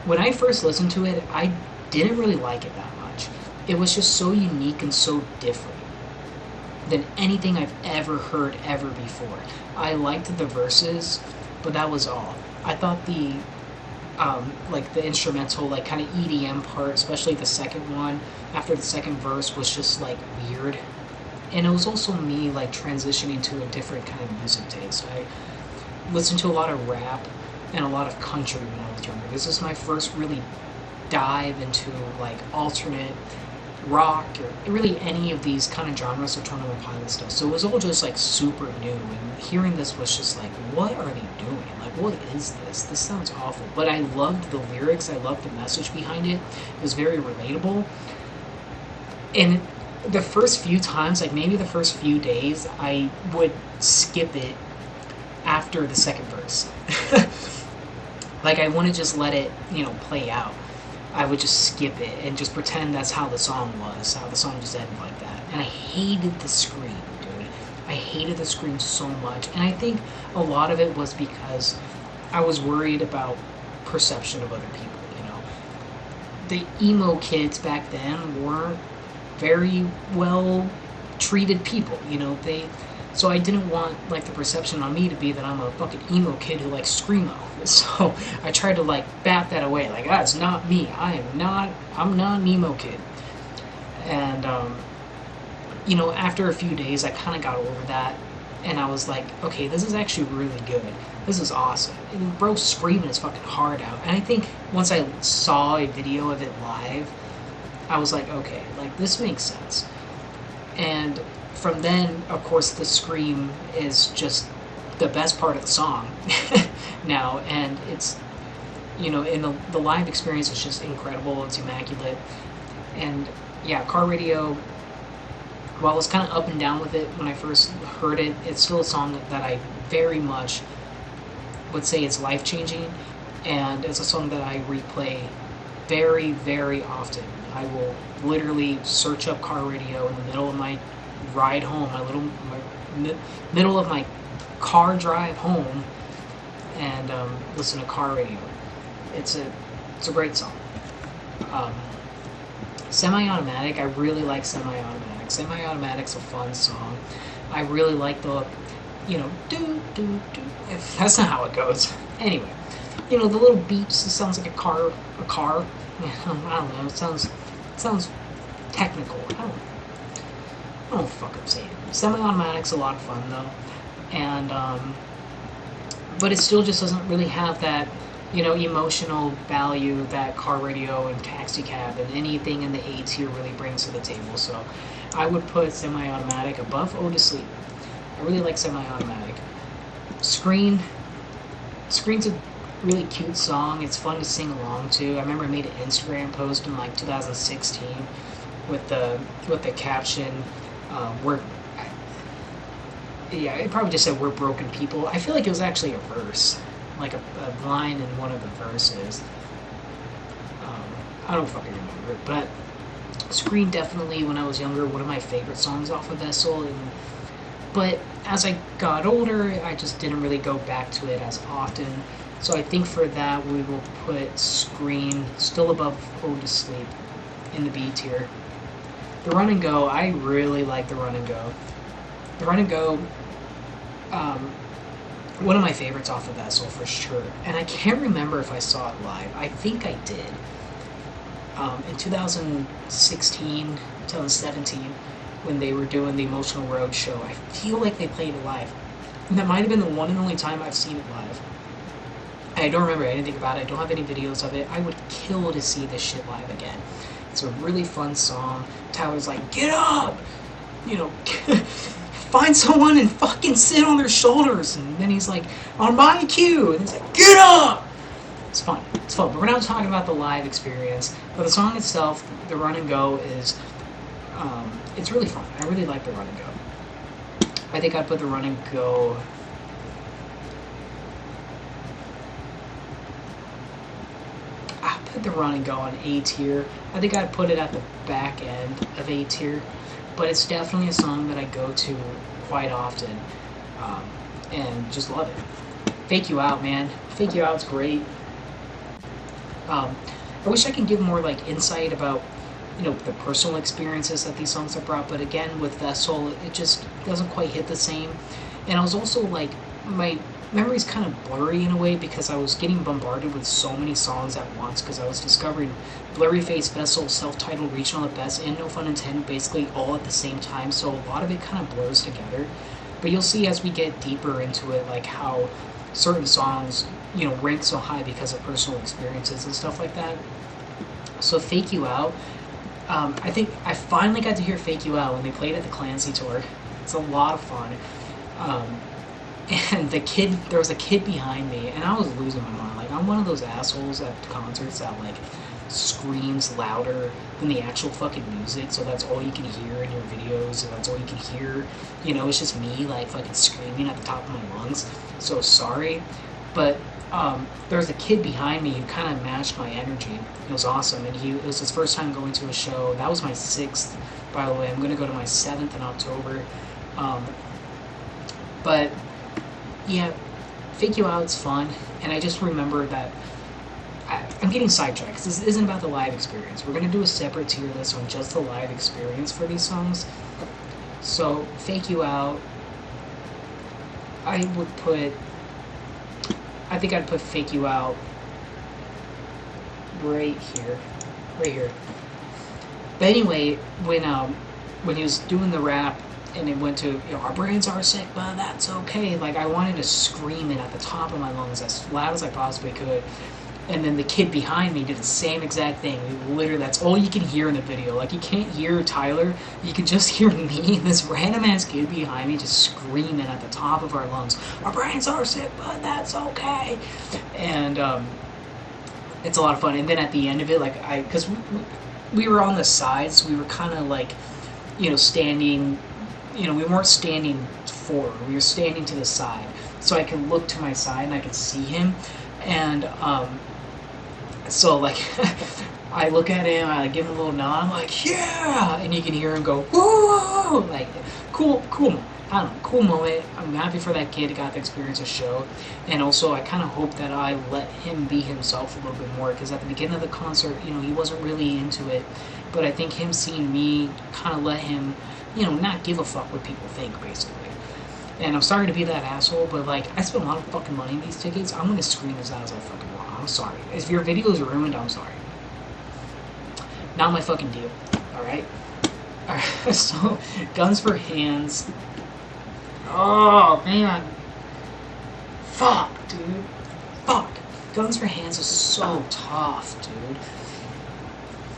when I first listened to it, I didn't really like it that much. It was just so unique and so different than anything I've ever heard ever before. I liked the verses, but that was all. I thought the instrumental, like, kind of EDM part, especially the second one, after the second verse, was just, like, weird. And it was also me, like, transitioning to a different kind of music taste. I listened to a lot of rap and a lot of country when I was younger. This is my first really dive into, like, alternate rock, or really any of these kind of genres of Tone of Pilot stuff. So it was all just, like, super new, and hearing this was just like, what are they doing? Like, what is this? This sounds awful. But I loved the lyrics, I loved the message behind it. It was very relatable. And the first few times, like maybe the first few days, I would skip it after the second verse. Like, I wouldn't just let it, play out. I would just skip it and just pretend that's how the song was, how the song just ended like that. And I hated the scream, dude. I hated the scream so much. And I think a lot of it was because I was worried about perception of other people, The emo kids back then weren't very well treated people, So I didn't want, like, the perception on me to be that I'm a fucking emo kid who likes screamo. So I tried to, like, bat that away. Like, that's not me. I'm not an emo kid. And, after a few days, I kind of got over that. And I was like, okay, this is actually really good. This is awesome. And bro's screaming his fucking heart out. And I think once I saw a video of it live, I was like, okay, like, this makes sense. And from then, of course, the scream is just the best part of the song now, and it's, in the live experience, it's just incredible, it's immaculate. And yeah, Car Radio, while I was kind of up and down with it when I first heard it, it's still a song that I very much would say is life changing, and it's a song that I replay very, very often. I will literally search up car radio in the middle of my ride home, middle of my car drive home, and listen to car radio. It's a great song. Um, Semi-automatic, I really like semi-automatic. Semi-automatic's a fun song. I really like the, do do do. That's not how it goes. Anyway, the little beeps. It sounds like a car. I don't know. It sounds technical. I don't fucking say it. Semi-automatic's a lot of fun though, and but it still just doesn't really have that, emotional value that car radio and taxi cab and anything in the A tier really brings to the table. So I would put semi-automatic above Ode to Sleep. I really like semi-automatic. Screen's a really cute song. It's fun to sing along to. I remember I made an Instagram post in like 2016 with the caption, "We're." Yeah, it probably just said "We're broken people." I feel like it was actually a verse, like a line in one of the verses. I don't fucking remember it, but Screen definitely, when I was younger, one of my favorite songs off of Vessel. But as I got older, I just didn't really go back to it as often. So I think for that, we will put Screen still above Ode to Sleep in the B tier. The Run and Go, I really like the Run and Go. The Run and Go, one of my favorites off of Vessel for sure. And I can't remember if I saw it live. I think I did. In 2016, 2017, when they were doing the Emotional Road show, I feel like they played it live. And that might have been the one and only time I've seen it live. I don't remember anything about it. I don't have any videos of it. I would kill to see this shit live again. It's a really fun song. Tyler's like, get up! Find someone and fucking sit on their shoulders. And then he's like, on my cue. And he's like, get up! It's fun. It's fun. But we're not talking about the live experience. But the song itself, the Run and Go, is it's really fun. I really like the Run and Go. I think I'd put the Run and Go. I put the Run and Go on A tier. I think I'd put it at the back end of A tier. But it's definitely a song that I go to quite often, and just love it. Fake You Out, man. Fake You Out's great. I wish I could give more insight about the personal experiences that these songs have brought, but again, with Vessel, it just doesn't quite hit the same. And I was also my memory's kind of blurry in a way because I was getting bombarded with so many songs at once because I was discovering Blurryface, Vessel, self-titled, regional at best, and No Phun Intended basically all at the same time, so a lot of it kind of blurs together. But you'll see as we get deeper into it, how certain songs, rank so high because of personal experiences and stuff like that. So Fake You Out, I think I finally got to hear Fake You Out when they played at the Clancy tour. It's a lot of fun. And there was a kid behind me, and I was losing my mind. I'm one of those assholes at concerts that, screams louder than the actual fucking music, so that's all you can hear in your videos, and that's all you can hear. It's just me, fucking screaming at the top of my lungs. So sorry. But, there was a kid behind me who kind of matched my energy. It was awesome, and it was his first time going to a show. That was my 6th, by the way. I'm going to go to my 7th in October. But yeah, Fake You Out's fun, and I just remember that I'm getting sidetracked because this isn't about the live experience. We're going to do a separate tier list on just the live experience for these songs. So, Fake You Out, I think I'd put Fake You Out right here. But anyway, when he was doing the rap, and it went to, our brains are sick, but that's okay. I wanted to scream it at the top of my lungs as loud as I possibly could. And then the kid behind me did the same exact thing. Literally, that's all you can hear in the video. You can't hear Tyler. You can just hear me and this random-ass kid behind me just screaming at the top of our lungs. Our brains are sick, but that's okay. And it's a lot of fun. And then at the end of it, because we were on the sides, we were kind of standing, we weren't standing forward, we were standing to the side. So I could look to my side and I could see him. And so, like, I look at him, I give him a little nod, I'm like, yeah! And you can hear him go, whoa! Like, cool. I don't know, cool moment. I'm happy for that kid who got to experience a show. And also, I kind of hope that I let him be himself a little bit more, because at the beginning of the concert, he wasn't really into it. But I think him seeing me kind of let him, not give a fuck what people think, basically. And I'm sorry to be that asshole, but like, I spent a lot of fucking money on these tickets. I'm gonna scream as loud as I fucking want. I'm sorry. If your video is ruined, I'm sorry. Not my fucking deal. Alright? Alright, so, Guns for Hands. Oh, man. Fuck, dude. Fuck. Guns for Hands is so tough, dude.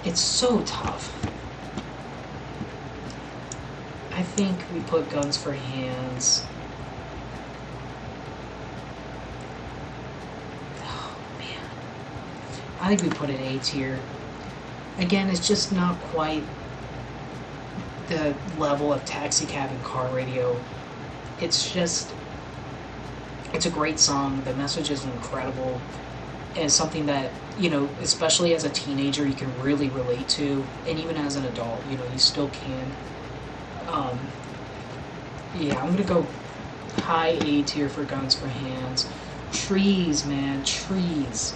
It's so tough. I think we put Guns for Hands. Oh, man. I think we put it A tier. Again, it's just not quite the level of Taxi Cab and Car Radio. It's a great song. The message is incredible. And something that, especially as a teenager, you can really relate to. And even as an adult, you still can. Yeah, I'm gonna go high A tier for Guns for Hands. Trees, man, trees.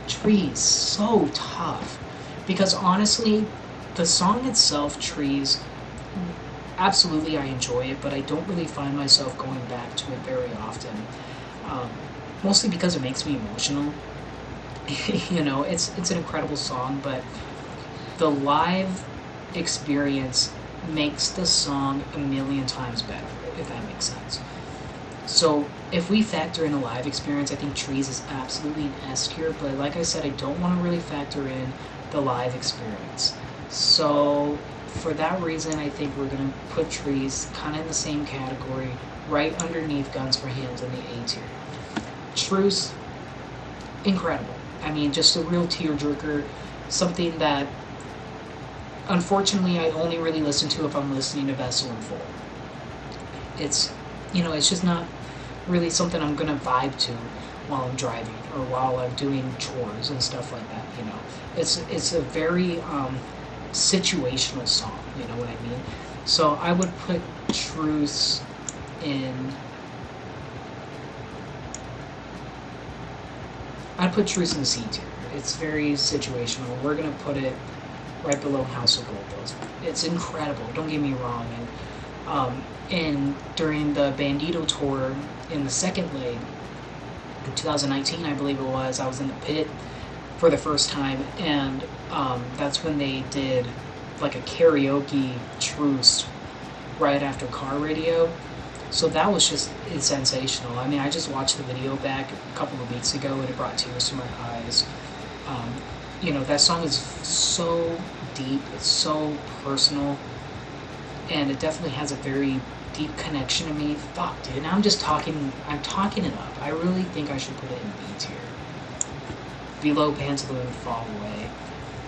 Trees, so tough. Because honestly, the song itself, Trees, absolutely I enjoy it, but I don't really find myself going back to it very often. Mostly because it makes me emotional. It's an incredible song, but the live experience makes the song a million times better, if that makes sense. So if we factor in a live experience, I think Trees is absolutely an S tier, but like I said, I don't want to really factor in the live experience. So for that reason, I think we're going to put Trees kind of in the same category, right underneath Guns for Hands in the A tier. Truce, incredible. I mean, just a real tearjerker, something that unfortunately I only really listen to if I'm listening to Vessel in full. It's just not really something I'm gonna vibe to while I'm driving or while I'm doing chores and stuff like that. It's a very situational song. You know what I mean? So I would put Truce in. I'd put Truce in C tier. It's very situational. We're gonna put it right below House of Gold, though. It's incredible. Don't get me wrong. And during the Bandito tour in the second leg in 2019, I believe it was, I was in the pit for the first time, and that's when they did like a karaoke Truce right after Car Radio. So that was just sensational. I mean, I just watched the video back a couple of weeks ago, and it brought tears to my eyes. That song is so deep, it's so personal, and it definitely has a very deep connection to me. Fuck, dude, I'm talking it up. I really think I should put it in B tier. Below Pantaloon, Fall Away.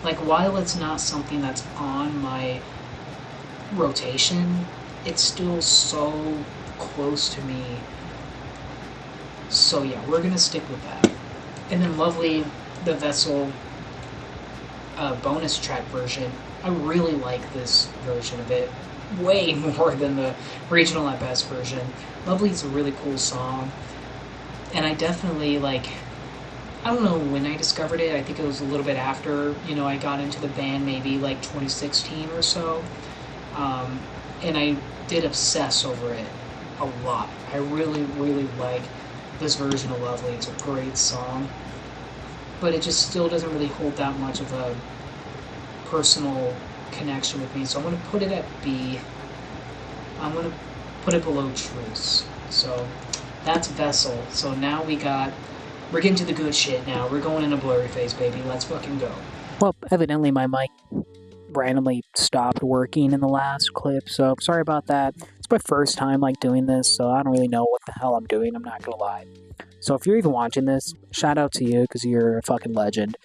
Like, while it's not something that's on my rotation, it's still so close to me. So yeah, we're gonna stick with that. And then Lovely, the Vessel bonus track version. I really like this version of it way more than the regional at best version. Lovely's a really cool song, and I definitely I don't know when I discovered it. I think it was a little bit after I got into the band, maybe like 2016 or so, and I did obsess over it a lot. I really like this version of Lovely. It's a great song, but it just still doesn't really hold that much of a personal connection with me, so I'm going to put it at B. I'm going to put it below Truce. So that's Vessel. So now we're getting to the good shit now. We're going into Blurryface, baby. Let's fucking go. Well, evidently my mic randomly stopped working in the last clip, so sorry about that. It's my first time doing this, so I don't really know what the hell I'm doing, I'm not gonna lie. So if you're even watching this, shout out to you, because you're a fucking legend.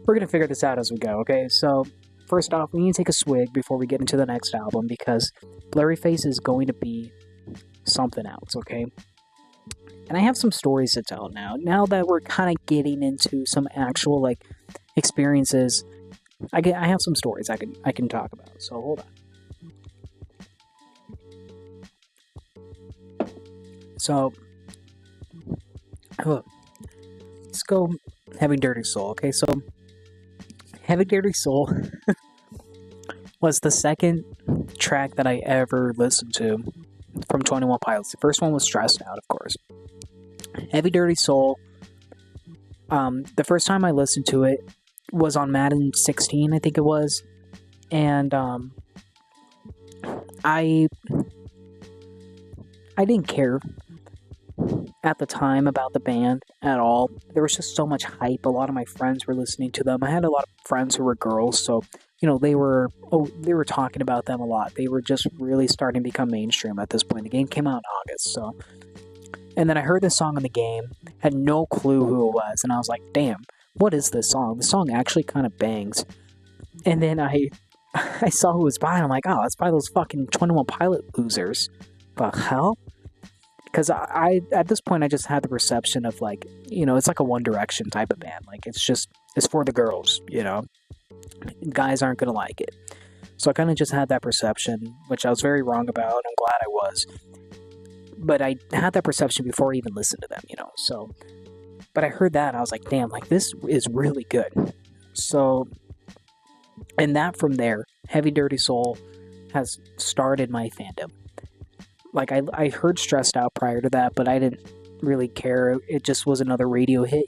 We're gonna figure this out as we go, okay? So first off, we need to take a swig before we get into the next album because Blurryface is going to be something else, okay? And I have some stories to tell now. Now that we're kind of getting into some actual like experiences, I have some stories I can talk about. So hold on. So let's go Heavy Dirty Soul. Okay, so Heavy Dirty Soul was the second track that I ever listened to from 21 Pilots. The first one was Stressed Out, of course. Heavy Dirty Soul, the first time I listened to it was on Madden 16, I think it was. And I didn't care at the time about the band at all. There was just so much hype. A lot of my friends were listening to them. I had a lot of friends who were girls, so they were talking about them a lot. They were just really starting to become mainstream at this point. The game came out in August, so. And then I heard this song in the game, had no clue who it was, and I was like, damn, what is this song? The song actually kind of bangs. And then I saw who it was by, and I'm like, oh, it's by those fucking 21 Pilot losers. The hell? Because I at this point, I just had the perception of like, it's like a One Direction type of band. Like, it's for the girls, Guys aren't going to like it. So I kind of just had that perception, which I was very wrong about, and I'm glad I was. But I had that perception before I even listened to them, so. But I heard that, and I was like, damn, like, this is really good. So, and that from there, Heavy Dirty Soul has started my fandom. Like, I heard Stressed Out prior to that, but I didn't really care. It just was another radio hit,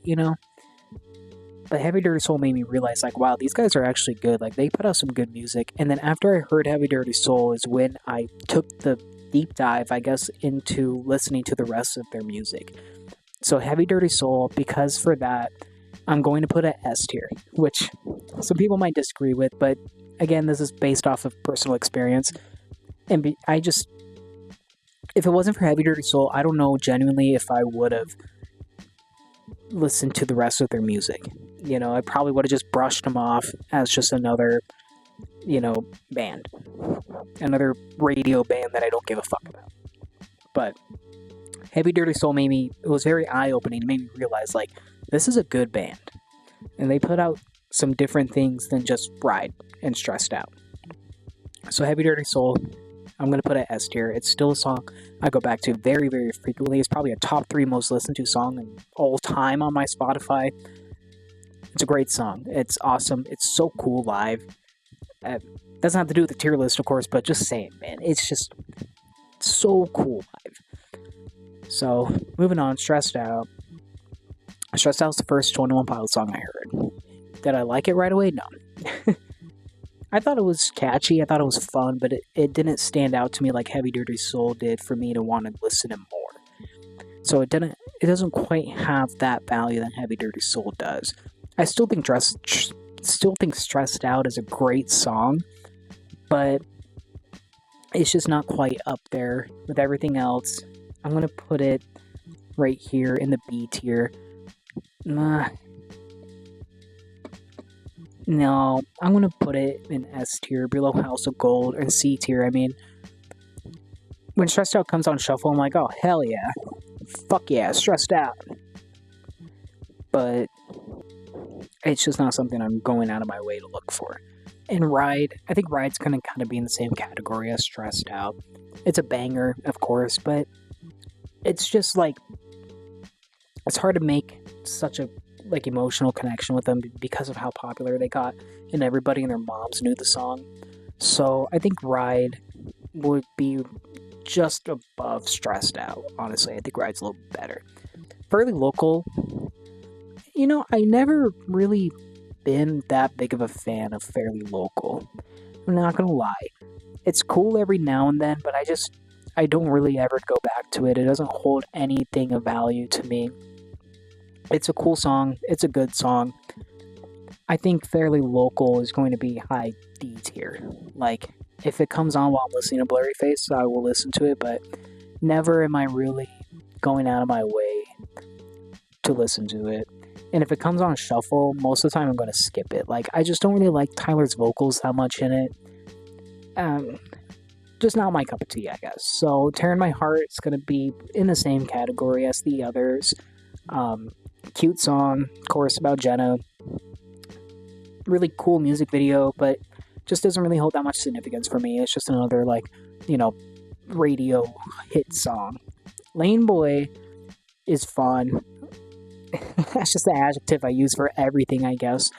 But Heavy Dirty Soul made me realize, like, wow, these guys are actually good. Like, they put out some good music. And then after I heard Heavy Dirty Soul is when I took the deep dive, I guess, into listening to the rest of their music. So Heavy Dirty Soul, because for that, I'm going to put an S tier, which some people might disagree with, but again, this is based off of personal experience. And if it wasn't for Heavy Dirty Soul, I don't know genuinely if I would have listened to the rest of their music. I probably would have just brushed them off as just another, band. Another radio band that I don't give a fuck about. But Heavy Dirty Soul it was very eye-opening. It made me realize, like, this is a good band. And they put out some different things than just Ride and Stressed Out. So Heavy Dirty Soul, I'm going to put an S tier. It's still a song I go back to very, very frequently. It's probably a top 3 most listened to song in all time on my Spotify. It's a great song. It's awesome. It's so cool live. Doesn't have to do with the tier list, of course, but just saying, man, it's just so cool live. So, moving on, Stressed Out. Stressed Out was the first 21 Pilots song I heard. Did I like it right away? No. I thought it was catchy, I thought it was fun, but it didn't stand out to me like Heavy Dirty Soul did for me to want to listen to more. So it doesn't quite have that value that Heavy Dirty Soul does. I still think Stressed Out is a great song, but it's just not quite up there with everything else. I'm going to put it right here in the B tier. No, I'm going to put it in S tier, below House of Gold, and C tier. I mean, when Stressed Out comes on shuffle, I'm like, oh, hell yeah. Fuck yeah, Stressed Out. But it's just not something I'm going out of my way to look for. And Ride, I think Ride's going to kind of be in the same category as Stressed Out. It's a banger, of course, but it's just like, it's hard to make such a emotional connection with them because of how popular they got, and everybody and their moms knew the song. So I think Ride would be just above Stressed Out. Honestly, I think Ride's a little better. Fairly Local, I never really been that big of a fan of Fairly Local. I'm not gonna lie. It's cool every now and then, but I don't really ever go back to it. It doesn't hold anything of value to me. It's a cool song. It's a good song. I think Fairly Local is going to be high D tier. Like, if it comes on while I'm listening to Blurryface, I will listen to it, but never am I really going out of my way to listen to it. And if it comes on shuffle, most of the time I'm going to skip it. Like, I just don't really like Tyler's vocals that much in it. Just not my cup of tea, I guess. So, Tearing My Heart is going to be in the same category as the others. Cute song, chorus about Jenna. Really cool music video, but just doesn't really hold that much significance for me. It's just another, like, radio hit song. Lane Boy is fun. That's just the adjective I use for everything, I guess.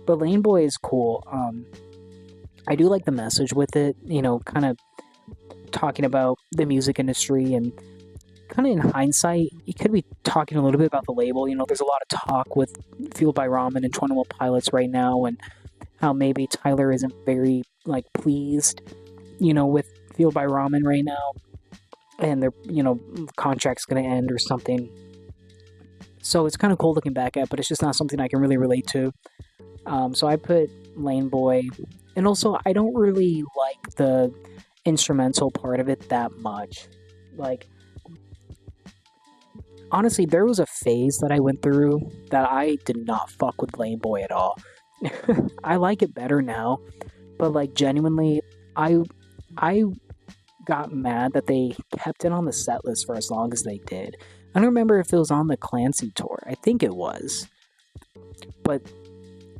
But Lane Boy is cool. I do like the message with it, kind of talking about the music industry, and kind of in hindsight, you could be talking a little bit about the label. There's a lot of talk with Fueled by Ramen and 21 Pilots right now, and how maybe Tyler isn't very, pleased, with Fueled by Ramen right now, and their, contract's going to end or something. So it's kind of cool looking back at, but it's just not something I can really relate to. So I put Lane Boy, and also I don't really like the instrumental part of it that much. Like, honestly, there was a phase that I went through that I did not fuck with Lane Boy at all. I like it better now, but genuinely, I got mad that they kept it on the set list for as long as they did. I don't remember if it was on the Clancy tour. I think it was. But,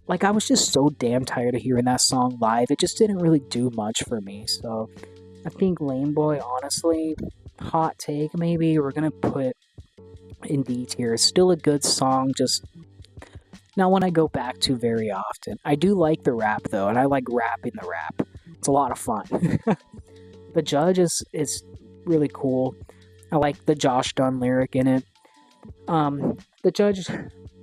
I was just so damn tired of hearing that song live. It just didn't really do much for me. So, I think Lane Boy, honestly, hot take maybe, we're going to put in D tier. Still a good song, just not one I go back to very often. I do like the rap, though, and I like rapping the rap. It's a lot of fun. The Judge is really cool. I like the Josh Dunn lyric in it. The Judge,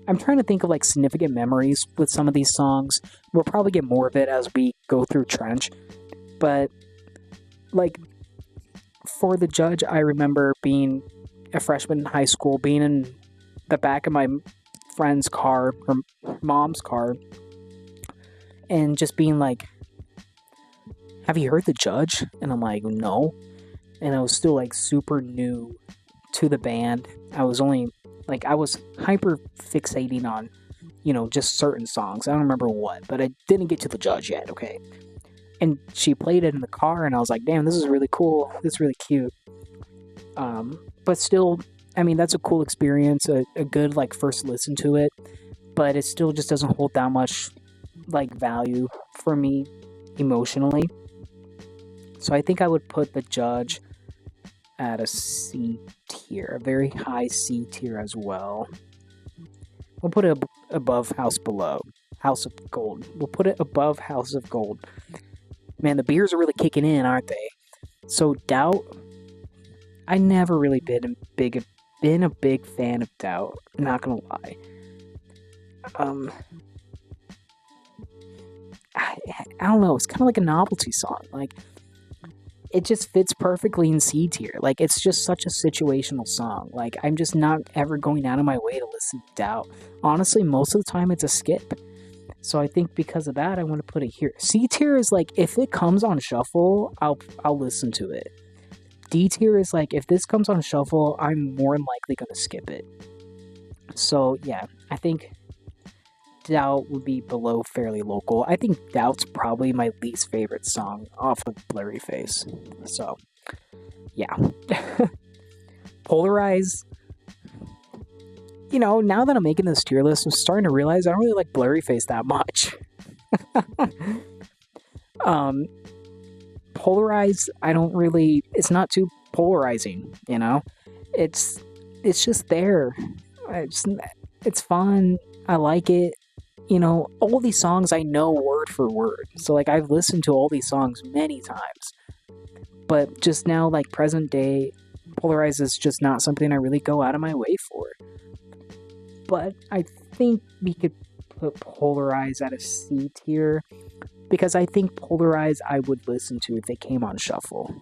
I'm trying to think of significant memories with some of these songs. We'll probably get more of it as we go through Trench. But, for The Judge, I remember being a freshman in high school, being in the back of my friend's car, or mom's car, and just being like, have you heard The Judge? And I'm like, no. And I was still super new to the band. I was only I was hyper fixating on, just certain songs. I don't remember what, but I didn't get to The Judge yet, okay? And she played it in the car, and I was like, damn, this is really cool. This is really cute. But still, I mean, that's a cool experience, a good first listen to it, but it still just doesn't hold that much value for me emotionally. So I think I would put The Judge at a C tier, a very high C tier as well. We'll put it above House of Gold. We'll put it above House of Gold. Man, the beers are really kicking in, aren't they? So Doubt, I never really been a big fan of Doubt. Not gonna lie. I don't know. It's kind of like a novelty song. It just fits perfectly in C tier. It's just such a situational song. I'm just not ever going out of my way to listen to Doubt. Honestly, most of the time it's a skip. So I think because of that, I want to put it here. C tier is if it comes on shuffle, I'll listen to it. D tier is if this comes on shuffle, I'm more than likely going to skip it. So yeah, I think Doubt would be below Fairly Local. I think Doubt's probably my least favorite song off of Blurryface. So, yeah. Polarize. Now that I'm making this tier list, I'm starting to realize I don't really like Blurryface that much. Polarize, I don't really... It's not too polarizing, It's just there. It's fun. I like it. All these songs I know word for word. So, I've listened to all these songs many times. But just now, present day, Polarize is just not something I really go out of my way for. But I think we could put Polarize at a C tier, because I think Polarize I would listen to if they came on shuffle.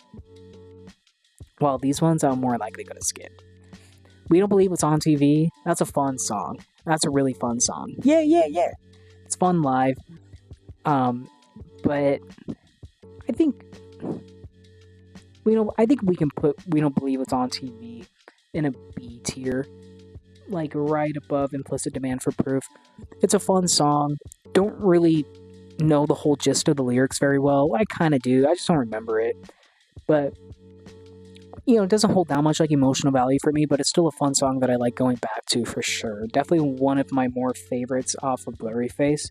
While these ones I'm more likely going to skip. We Don't Believe It's on TV. That's a fun song. That's a really fun song. Yeah. It's fun live. But I think we can put We Don't Believe It's on TV in a B tier. like right above Implicit Demand for Proof. It's a fun song. Don't really know the whole gist of the lyrics very well. I kind of do. I just don't remember it. But it doesn't hold that much like emotional value for me, but it's still a fun song that I like going back to for sure. Definitely one of my more favorites off of Blurryface.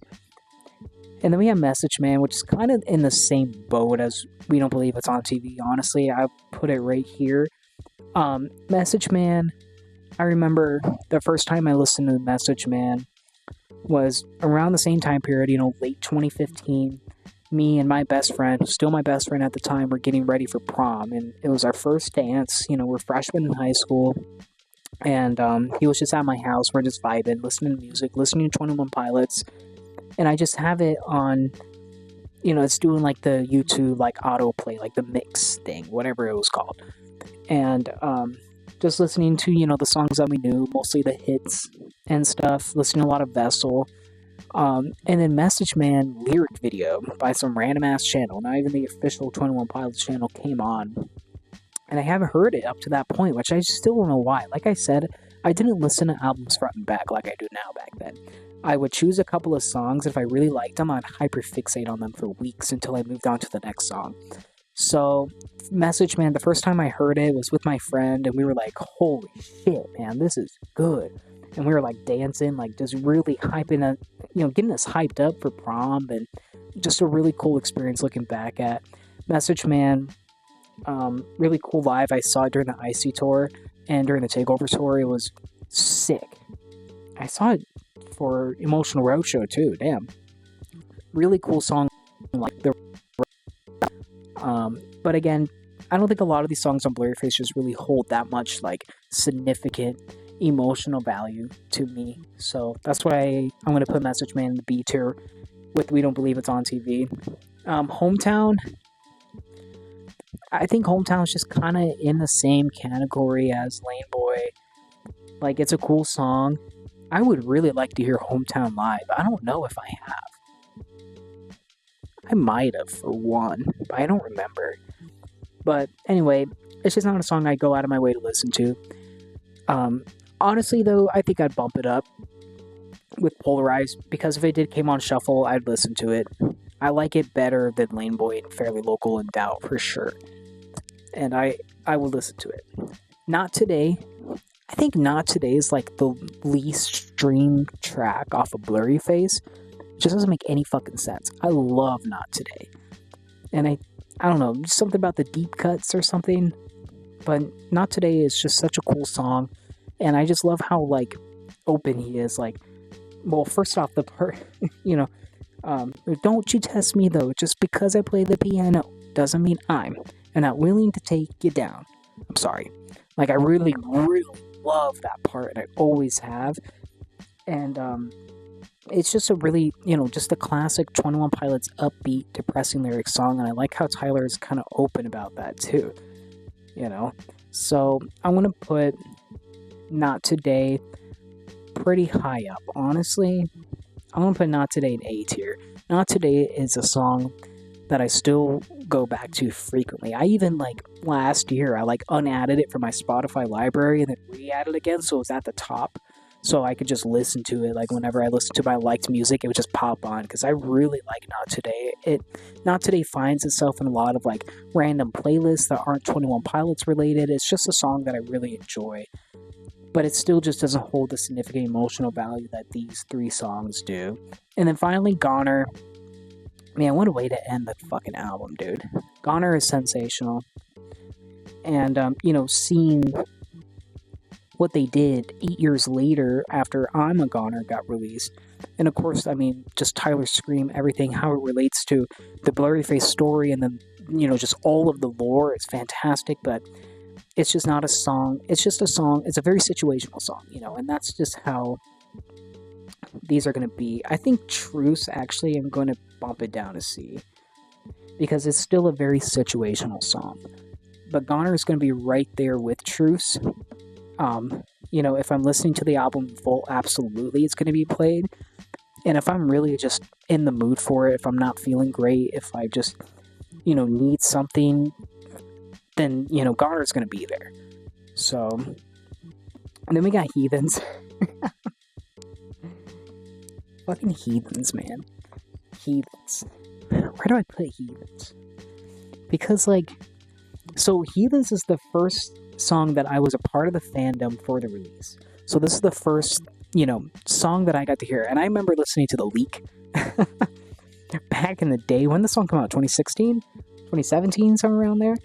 And then we have Message Man, which is kind of in the same boat as We Don't Believe It's on TV. Honestly, I put it right here. Message Man, I remember the first time I listened to Message Man was around the same time period, late 2015. Me and my best friend, still my best friend at the time, were getting ready for prom, and it was our first dance. We're freshmen in high school, and he was just at my house. We're just vibing, listening to music, listening to 21 Pilots, and I just have it on, it's doing like the YouTube like autoplay, like the mix thing, whatever it was called, and just listening to the songs that we knew, mostly the hits and stuff. Listening to a lot of Vessel. And then Message Man lyric video by some random ass channel, not even the official 21 Pilots channel, came on. And I haven't heard it up to that point, which I still don't know why. Like I said, I didn't listen to albums front and back like I do now back then. I would choose a couple of songs. If I really liked them, I'd hyperfixate on them for weeks until I moved on to the next song. So, Message Man, the first time I heard it was with my friend, and we were like, holy shit, man, this is good. And we were like dancing, like just really hyping up, getting us hyped up for prom, and just a really cool experience looking back at. Message Man, really cool live. I saw it during the Icy tour and during the Takeover tour. It was sick. I saw it for Emotional Roadshow too. Damn, really cool song. Like the, but again, I don't think a lot of these songs on Blurryface just really hold that much like significant emotional value to me. So that's why I'm going to put Message Man in the B tier with We Don't Believe It's on TV. Hometown, I think Hometown is just kind of in the same category as Lane Boy. Like, it's a cool song. I would really like to hear Hometown live. I don't know if I have. I might have for one, but I don't remember. But anyway, it's just not a song I go out of my way to listen to. Honestly, though, I think I'd bump it up with Polarized, because if it came on shuffle, I'd listen to it. I like it better than Lane Boy and Fairly Local and Doubt, for sure. And I will listen to it. Not Today. I think Not Today is like the least streamed track off of Blurryface. It just doesn't make any fucking sense. I love Not Today. And I don't know, just something about the deep cuts or something. But Not Today is just such a cool song. And I just love how, like, open he is. Like, well, first off, the part, don't you test me, though. Just because I play the piano doesn't mean I'm not willing to take you down. I'm sorry. Like, I really, really love that part, and I always have. And it's just a really, just a classic 21 Pilots upbeat, depressing lyric song, and I like how Tyler is kind of open about that, too. So I'm going to put Not Today pretty high up, honestly. I'm going to put Not Today in A tier. Not Today is a song that I still go back to frequently. I even, last year, I, unadded it from my Spotify library and then re-added it again, so it was at the top. So I could just listen to it, whenever I listened to my liked music, it would just pop on, because I really like Not Today. Not Today finds itself in a lot of, random playlists that aren't 21 Pilots related. It's just a song that I really enjoy. But it still just doesn't hold the significant emotional value that these three songs do. And then finally, Goner. Man, what a way to end the fucking album, dude. Goner is sensational. And, seeing what they did 8 years later after I'm a Goner got released. And of course, just Tyler Scream, everything, how it relates to the Blurryface story, and then, just all of the lore is fantastic, but it's just not a song. It's just a song. It's a very situational song, and that's just how these are going to be. I think Truce, actually, I'm going to bump it down to C, because it's still a very situational song. But Goner is going to be right there with Truce. If I'm listening to the album full, absolutely it's going to be played. And if I'm really just in the mood for it, if I'm not feeling great, if I just, need something, then, Goner's going to be there. So, And then we got Heathens. Fucking Heathens, man. Heathens. Where do I put Heathens? Because, like, so Heathens is the first song that I was a part of the fandom for the release. So this is the first, song that I got to hear. And I remember listening to the leak back in the day. When the song came out? 2016? 2017? Somewhere around there?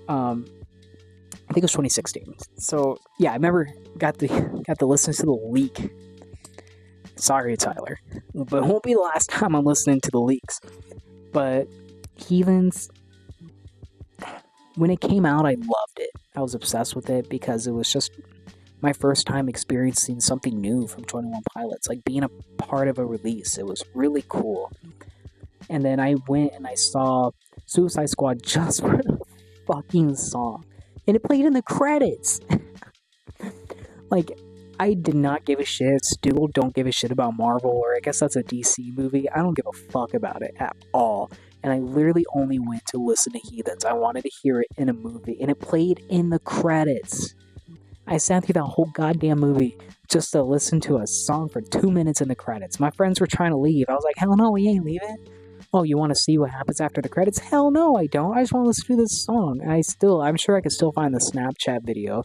I think it was 2016. So, yeah, I remember got to listen to the leak. Sorry, Tyler. But it won't be the last time I'm listening to the leaks. But Heathens, when it came out, I loved it. I was obsessed with it because it was just my first time experiencing something new from 21 Pilots. Like, being a part of a release. It was really cool. And then I went and I saw Suicide Squad just for the fucking song. And it played in the credits. Like, I did not give a shit. Still don't give a shit about Marvel, or I guess that's a DC movie. I don't give a fuck about it at all. And I literally only went to listen to Heathens. I wanted to hear it in a movie, and it played in the credits. I sat through that whole goddamn movie just to listen to a song for 2 minutes in the credits. My friends were trying to leave. I was like, hell no, we ain't leaving. Oh, you want to see what happens after the credits? Hell no, I don't. I just want to listen to this song. I'm sure I could still find the Snapchat video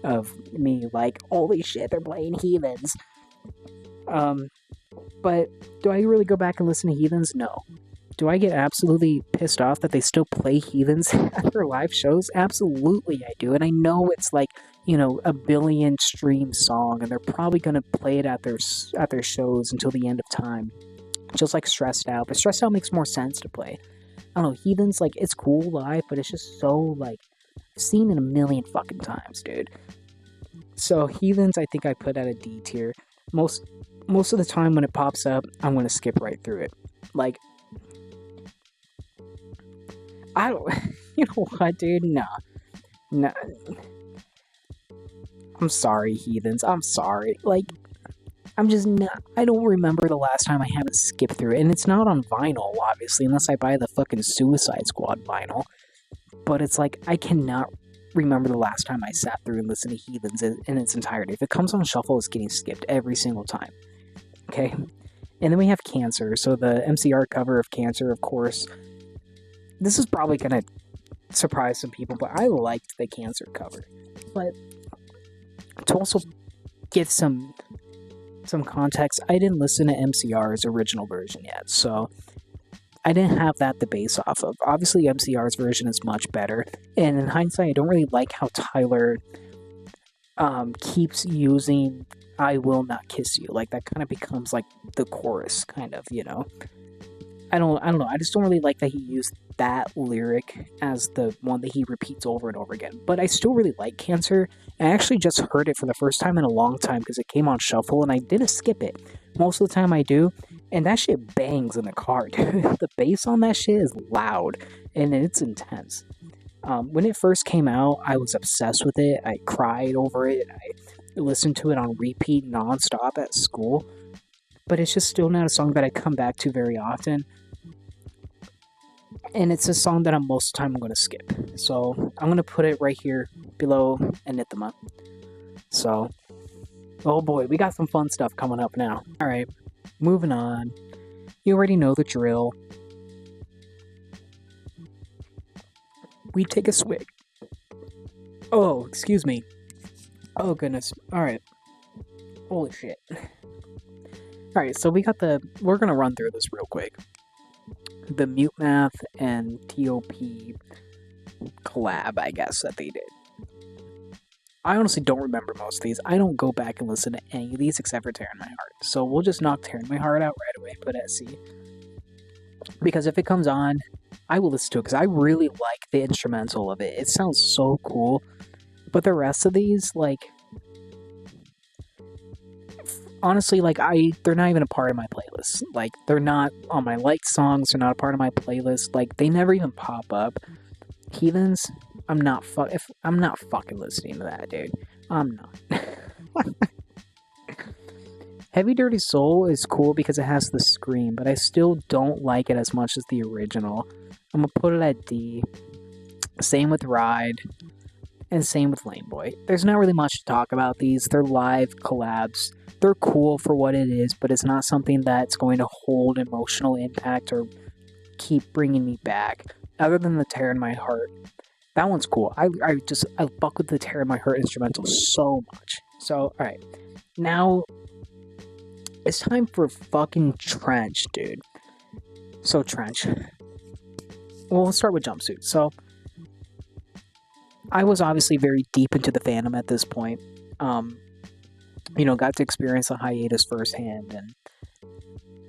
of me like, holy shit, they're playing Heathens. But do I really go back and listen to Heathens? No. Do I get absolutely pissed off that they still play Heathens at their live shows? Absolutely I do. And I know it's like, a billion stream song, and they're probably going to play it at their shows until the end of time. Just like Stressed Out. But Stressed Out makes more sense to play. I don't know, Heathens, like, it's cool live, but it's just so, like, I've seen it a million fucking times, dude. So Heathens, I think I put at a D tier. Most of the time when it pops up, I'm gonna skip right through it. Like, I don't, you know what, dude? Nah. I'm sorry, Heathens. I'm sorry. Like, I'm just not. I don't remember the last time I haven't skipped through it, and it's not on vinyl, obviously, unless I buy the fucking Suicide Squad vinyl. But it's like, I cannot remember the last time I sat through and listened to Heathens in its entirety. If it comes on shuffle, it's getting skipped every single time. Okay? And then we have Cancer. So the MCR cover of Cancer, of course. This is probably going to surprise some people, but I liked the Cancer cover. But to also give some context, I didn't listen to MCR's original version yet, so I didn't have that to base off of. Obviously, MCR's version is much better, and in hindsight, I don't really like how Tyler keeps using "I will not kiss you." Like, that kind of becomes like the chorus, kind of, I don't know. I just don't really like that he used that lyric as the one that he repeats over and over again. But I still really like Cancer. I actually just heard it for the first time in a long time because it came on shuffle, and I didn't skip it. Most of the time I do, and that shit bangs in the car, dude. The bass on that shit is loud, and it's intense. When it first came out, I was obsessed with it. I cried over it. I listened to it on repeat nonstop at school. But it's just still not a song that I come back to very often. And it's a song that most of the time I'm going to skip. So I'm going to put it right here below Anathema. So, oh boy, we got some fun stuff coming up now. Alright, moving on. You already know the drill. We take a swig. Oh, excuse me. Oh goodness. Alright. Holy shit. Alright, so we're going to run through this real quick. The Mutemath and TOP collab, I guess, that they did. I honestly don't remember most of these. I don't go back and listen to any of these except for Tear in My Heart. So we'll just knock Tear in My Heart out right away, put SC. Because if it comes on, I will listen to it because I really like the instrumental of it. It sounds so cool. But the rest of these, like, honestly, like, they're not even a part of my playlist. Like, they're not on my liked songs. They're not a part of my playlist. Like, they never even pop up. Heathens, I'm not fucking listening to that, dude. I'm not. Heavy Dirty Soul is cool because it has the scream, but I still don't like it as much as the original. I'm gonna put it at D. Same with Ride. And same with Lame Boy. There's not really much to talk about these. They're live collabs. They're cool for what it is, but it's not something that's going to hold emotional impact or keep bringing me back. Other than the Tear in My Heart. That one's cool. I fuck with the Tear in My Heart instrumental so much. So, alright. Now, it's time for fucking Trench, dude. So, Trench. Well, let's start with Jumpsuit. So, I was obviously very deep into the fandom at this point. Got to experience the hiatus firsthand. And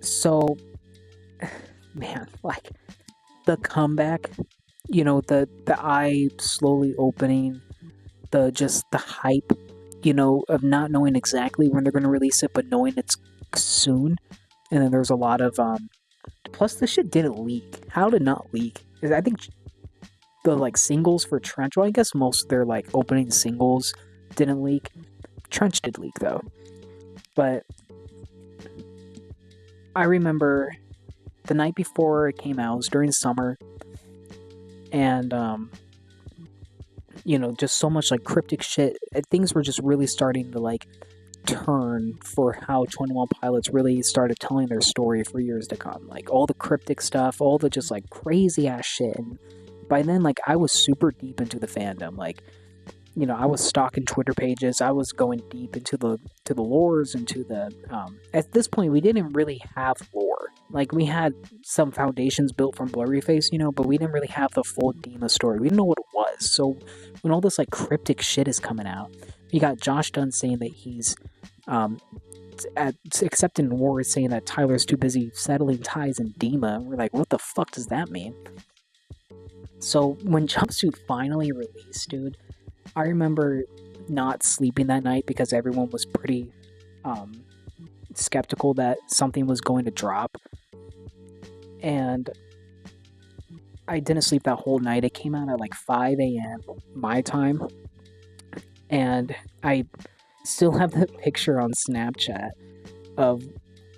so, man, like, the comeback, the eye slowly opening, the hype, of not knowing exactly when they're going to release it, but knowing it's soon. And then there's a lot of, plus the shit didn't leak. How did it not leak? I think the, like, singles for Trench, well, I guess most of their, like, opening singles didn't leak. Trench did leak, though. But I remember the night before it came out, it was during summer, and, just so much, like, cryptic shit. Things were just really starting to, like, turn for how 21 Pilots really started telling their story for years to come. Like, all the cryptic stuff, all the just, like, crazy-ass shit. And by then, like, I was super deep into the fandom. Like, I was stalking Twitter pages. I was going deep into the lores, into the... at this point, we didn't really have lore. Like, we had some foundations built from Blurryface, but we didn't really have the full Dima story. We didn't know what it was. So, when all this, like, cryptic shit is coming out, you got Josh Dunn saying that he's accepting war, saying that Tyler's too busy settling ties in Dima. We're like, what the fuck does that mean? So, when Jumpsuit finally released, dude, I remember not sleeping that night because everyone was pretty skeptical that something was going to drop. And I didn't sleep that whole night. It came out at like 5 a.m. my time. And I still have that picture on Snapchat of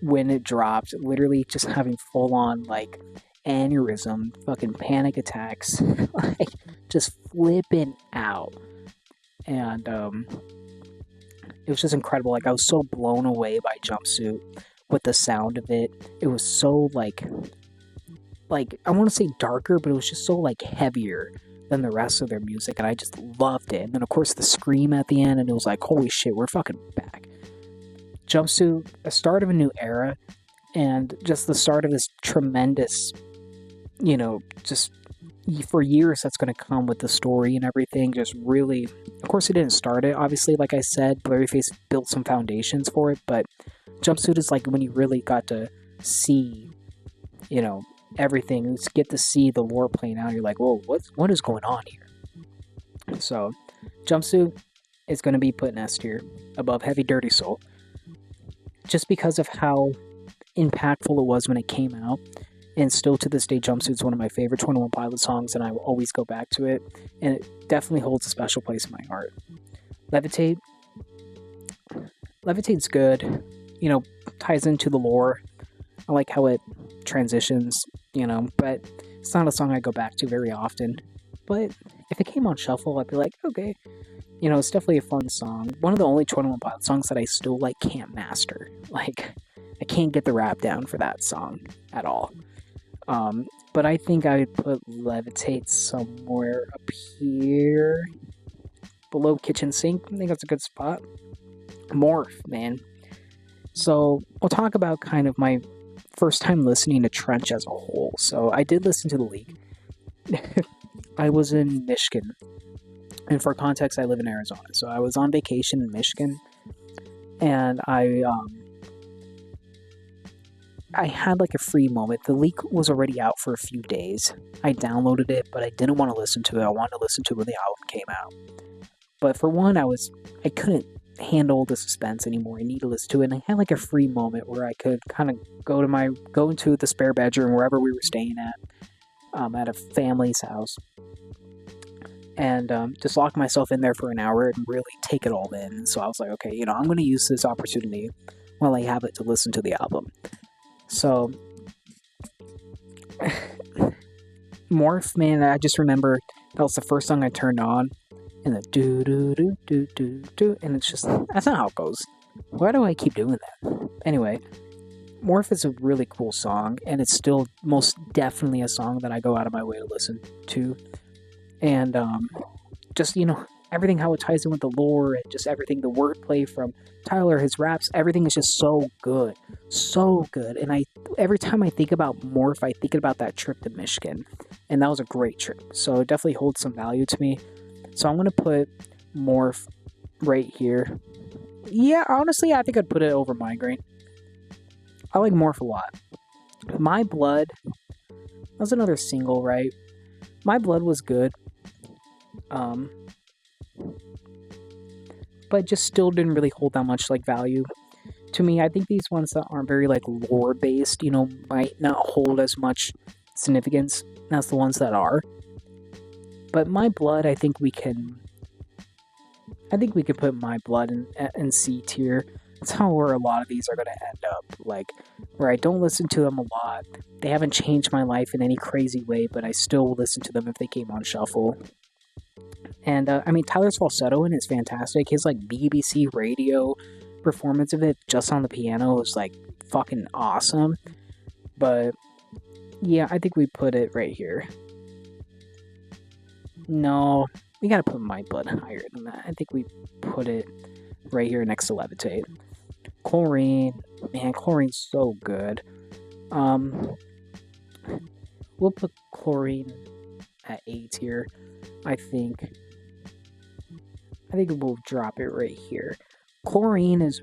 when it dropped, literally just having full-on, like, aneurysm, fucking panic attacks, like, just flipping out. And it was just incredible. Like, I was so blown away by Jumpsuit with the sound of it. It was so, like I want to say darker, but it was just so, like, heavier than the rest of their music, and I just loved it. And then, of course, the scream at the end, and it was like, holy shit, we're fucking back. Jumpsuit, a start of a new era, and just the start of this tremendous, just for years that's going to come with the story and everything. Just really, of course, it didn't start it, obviously. Like I said, Blurryface built some foundations for it, but Jumpsuit is like when you really got to see, everything. You get to see the lore playing out. You're like, whoa, what is going on here? So, Jumpsuit is going to be put in S tier above Heavy Dirty Soul, just because of how impactful it was when it came out. And still to this day, Jumpsuit's one of my favorite 21 Pilots songs, and I will always go back to it. And it definitely holds a special place in my heart. Levitate's good. Ties into the lore. I like how it transitions, but it's not a song I go back to very often. But if it came on shuffle, I'd be like, okay. It's definitely a fun song. One of the only 21 Pilots songs that I still, like, can't master. Like, I can't get the rap down for that song at all. But I think I would put Levitate somewhere up here, below Kitchen Sink. I think that's a good spot. Morph, man. So, we'll talk about kind of my first time listening to Trench as a whole. So, I did listen to the leak. I was in Michigan. And for context, I live in Arizona. So, I was on vacation in Michigan. And I had, like, a free moment. The leak was already out for a few days. I downloaded it, but I didn't want to listen to it. I wanted to listen to it when the album came out. But for one, I couldn't handle the suspense anymore. I needed to listen to it, and I had, like, a free moment where I could kind of go into the spare bedroom, wherever we were staying at a family's house, and just lock myself in there for an hour and really take it all in. So I was like, okay, I'm going to use this opportunity while I have it to listen to the album. So, Morph, man, I just remember that was the first song I turned on, and the do do do do do do, and it's just that's not how it goes. Why do I keep doing that? Anyway, Morph is a really cool song, and it's still most definitely a song that I go out of my way to listen to. And just, everything how it ties in with the lore and just everything, the wordplay from Tyler, his raps, everything is just so good. So good. And every time I think about Morph, I think about that trip to Michigan. And that was a great trip. So it definitely holds some value to me. So I'm going to put Morph right here. Yeah, honestly, I think I'd put it over Migraine. I like Morph a lot. My Blood, that was another single, right? My Blood was good. But just still didn't really hold that much like value to me. I think these ones that aren't very like lore based, might not hold as much significance as the ones that are. But My Blood, I think we could put My Blood in C tier. That's how where a lot of these are going to end up. Like, where I don't listen to them a lot. They haven't changed my life in any crazy way, but I still will listen to them if they came on shuffle. And, Tyler's falsetto in is fantastic. His, BBC radio performance of it just on the piano was, fucking awesome. But, yeah, I think we put it right here. No, we gotta put My Blood higher than that. I think we put it right here next to Levitate. Chlorine. Man, Chlorine's so good. We'll put Chlorine at A tier, I think. I think we'll drop it right here. Chlorine is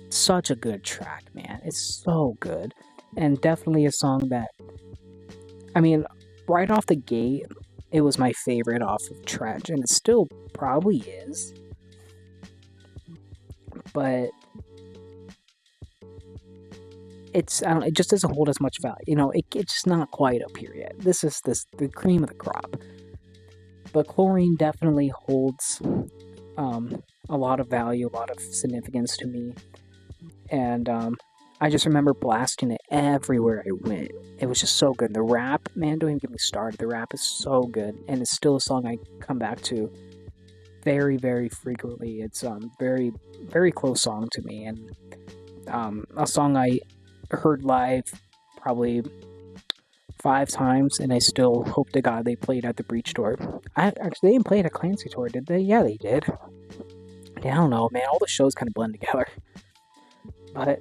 such a good track, man. It's so good. And definitely a song that, right off the gate, it was my favorite off of Trench, and it still probably is. But it just doesn't hold as much value. It's just not quite up here yet. This is the cream of the crop. But Chlorine definitely holds a lot of value, a lot of significance to me. And I just remember blasting it everywhere I went. It was just so good. The rap, man, don't even get me started. The rap is so good, and it's still a song I come back to very, very frequently. It's very, very close song to me, and a song I heard live probably 5 times, and I still hope to God they played at the Breach tour. They didn't play at a Clancy tour, did they? Yeah, they did. I don't know, man. All the shows kind of blend together. But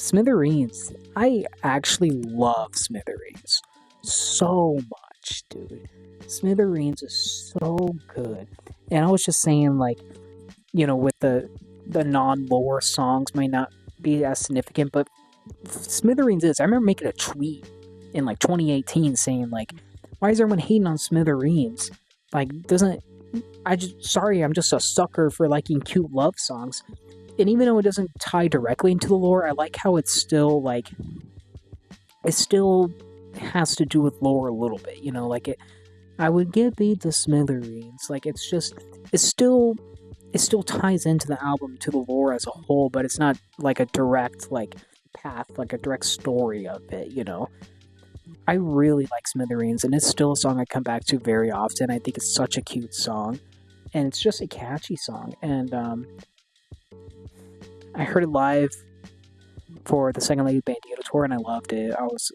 Smithereens, I actually love Smithereens so much, dude. Smithereens is so good. And I was just saying, with the non-lore songs might not be as significant, but Smithereens is. I remember making a tweet in 2018 saying why is everyone hating on Smithereens? I'm just a sucker for liking cute love songs. And even though it doesn't tie directly into the lore, I like how it's still it still has to do with lore a little bit, I would give thee the Smithereens. It still ties into the album, to the lore as a whole, but it's not a direct path, a direct story of it, I really like Smithereens, and it's still a song I come back to very often. I think it's such a cute song, and it's just a catchy song. And I heard it live for the Second Lady Bandito tour, and I loved it. I was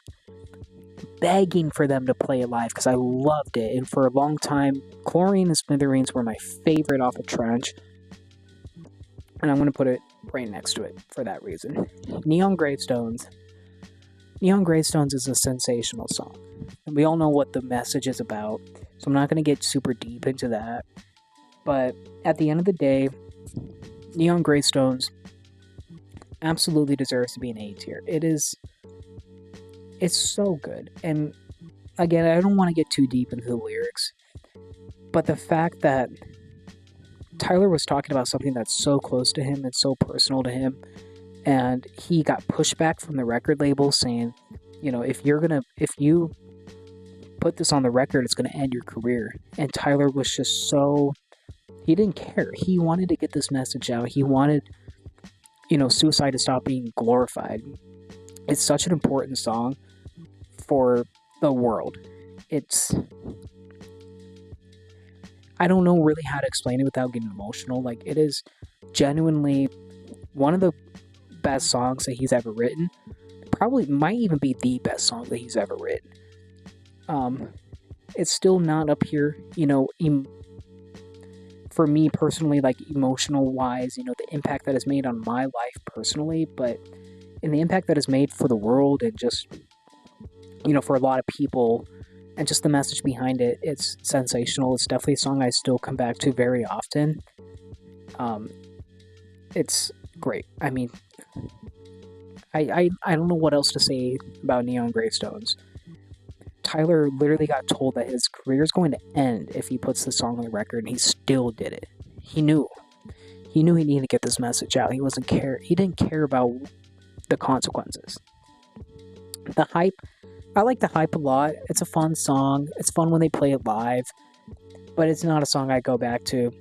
begging for them to play it live because I loved it. And for a long time, Chlorine and Smithereens were my favorite off of Trench. And I'm going to put it right next to it for that reason. Neon Gravestones. Neon Gravestones is a sensational song. And we all know what the message is about, so I'm not going to get super deep into that. But at the end of the day, Neon Gravestones absolutely deserves to be an A tier. It's so good. And again, I don't want to get too deep into the lyrics, but the fact that Tyler was talking about something that's so close to him and so personal to him, and he got pushback from the record label saying, if you put this on the record, it's going to end your career. And Tyler was just he didn't care. He wanted to get this message out. He wanted, suicide to stop being glorified. It's such an important song for the world. I don't know really how to explain it without getting emotional. Like, it is genuinely one of the best songs that he's ever written. Probably might even be the best song that he's ever written. It's still not up here, for me personally, like emotional wise, the impact that it's made on my life personally, but in the impact that it's made for the world and just, for a lot of people and just the message behind it, it's sensational. It's definitely a song I still come back to very often. It's great. I mean, I don't know what else to say about Neon Gravestones. Tyler literally got told that his career is going to end if he puts the song on the record, and he still did it. He knew he needed to get this message out. He didn't care about the consequences. The hype, I like the hype a lot. It's a fun song. It's fun when they play it live, but it's not a song I go back to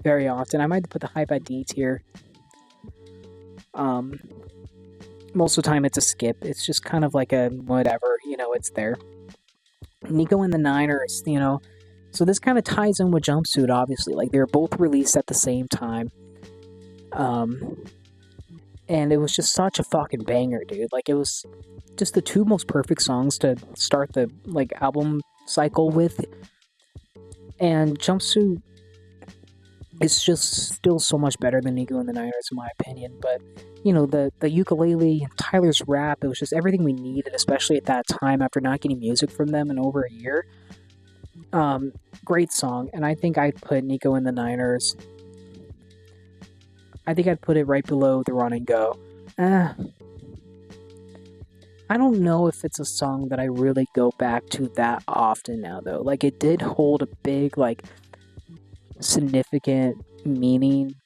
very often. I might put the hype at D tier. Most of the time it's a skip. It's just kind of like a whatever, it's there. Nico and the Niners, so this kind of ties in with Jumpsuit, obviously. Like, they were both released at the same time. And it was just such a fucking banger, dude. Like, it was just the two most perfect songs to start the, like, album cycle with. And Jumpsuit is just still so much better than Nico and the Niners, in my opinion. But, the ukulele and Tyler's rap, it was just everything we needed, especially at that time after not getting music from them in over a year. Great song. And I think I'd put Nico and the Niners, I think I'd put it right below the Run and Go. I don't know if it's a song that I really go back to that often now, though. Like, it did hold a big, like, significant meaning,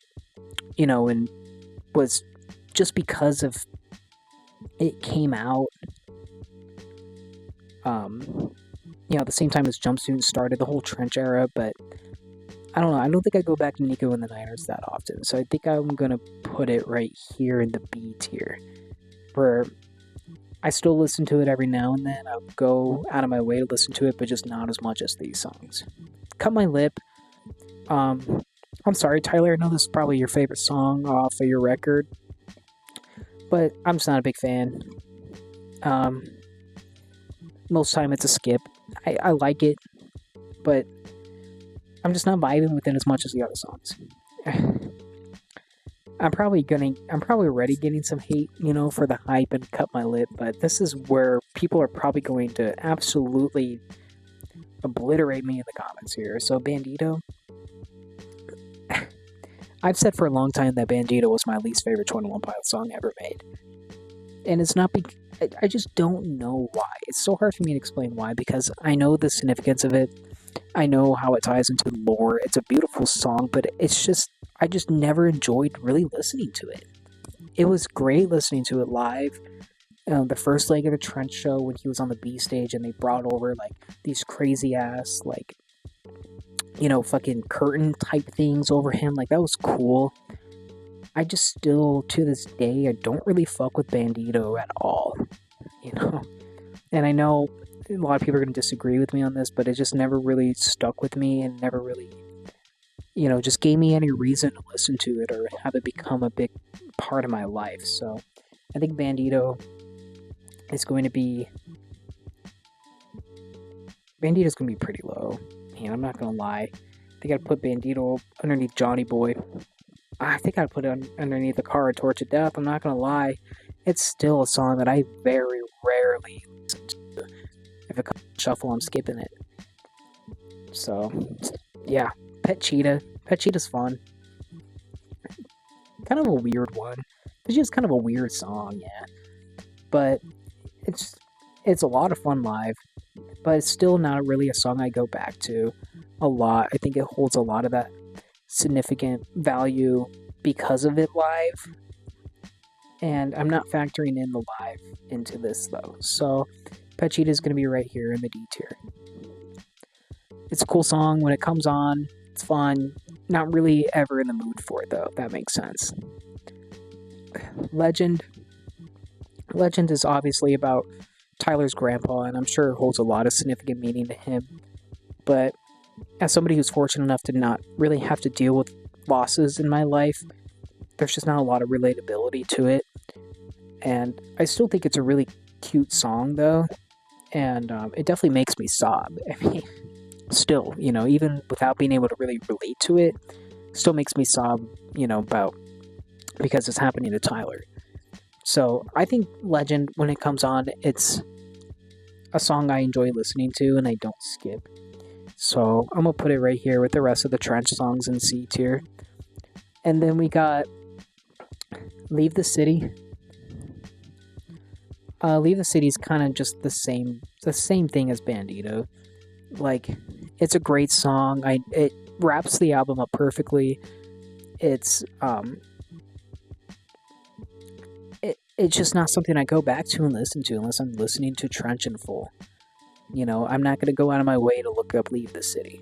and was just because of it came out, at the same time as Jumpsuit started, the whole Trench era, but I don't know. I don't think I go back to Nico and the Niners that often, so I think I'm gonna put it right here in the B tier, where I still listen to it every now and then. I'll go out of my way to listen to it, but just not as much as these songs. Cut My Lip. I'm sorry, Tyler. I know this is probably your favorite song off of your record, but I'm just not a big fan. Most time it's a skip. I like it, but I'm just not vibing with it as much as the other songs. I'm probably already getting some hate, for the hype and Cut My Lip, but this is where people are probably going to absolutely obliterate me in the comments here. So Bandito, I've said for a long time that Bandito was my least favorite 21 Pilots song ever made. And it's not I just don't know why. It's so hard for me to explain why, because I know the significance of it. I know how it ties into the lore. It's a beautiful song, but it's just, I just never enjoyed really listening to it. It was great listening to it live. The first leg of the Trench show when he was on the B stage and they brought over like these crazy ass, like, fucking curtain type things over him. Like, that was cool. I just still, to this day, I don't really fuck with Bandito at all, And I know a lot of people are going to disagree with me on this, but it just never really stuck with me and never really, just gave me any reason to listen to it or have it become a big part of my life. So I think Bandito is going to be pretty low. Man, I'm not going to lie. I think I'd put Bandito underneath Johnny Boy. I think I'd put it underneath The Car, Torch of Death. I'm not going to lie. It's still a song that I very rarely listen to. If it comes to shuffle, I'm skipping it. So, yeah. Pet Cheetah. Pet Cheetah's fun. Kind of a weird one. It's just kind of a weird song, yeah. But it's a lot of fun live. But it's still not really a song I go back to a lot. I think it holds a lot of that significant value because of it live. And I'm not factoring in the live into this, though. So, Pet Cheetah is going to be right here in the D tier. It's a cool song. When it comes on, it's fun. Not really ever in the mood for it, though, if that makes sense. Legend. Legend is obviously about Tyler's grandpa, and I'm sure it holds a lot of significant meaning to him. But as somebody who's fortunate enough to not really have to deal with losses in my life, there's just not a lot of relatability to it. And I still think it's a really cute song, though, and it definitely makes me sob. I mean, still, even without being able to really relate to it, still makes me sob, about because it's happening to Tyler. So I think Legend, when it comes on, it's a song I enjoy listening to and I don't skip. So I'm gonna put it right here with the rest of the Trench songs in C tier. And then we got Leave the City. Leave the City is kind of just the same thing as Bandito. Like, it's a great song. It wraps the album up perfectly. It's it's just not something I go back to and listen to unless I'm listening to Trench in full. I'm not gonna go out of my way to look up Leave the City.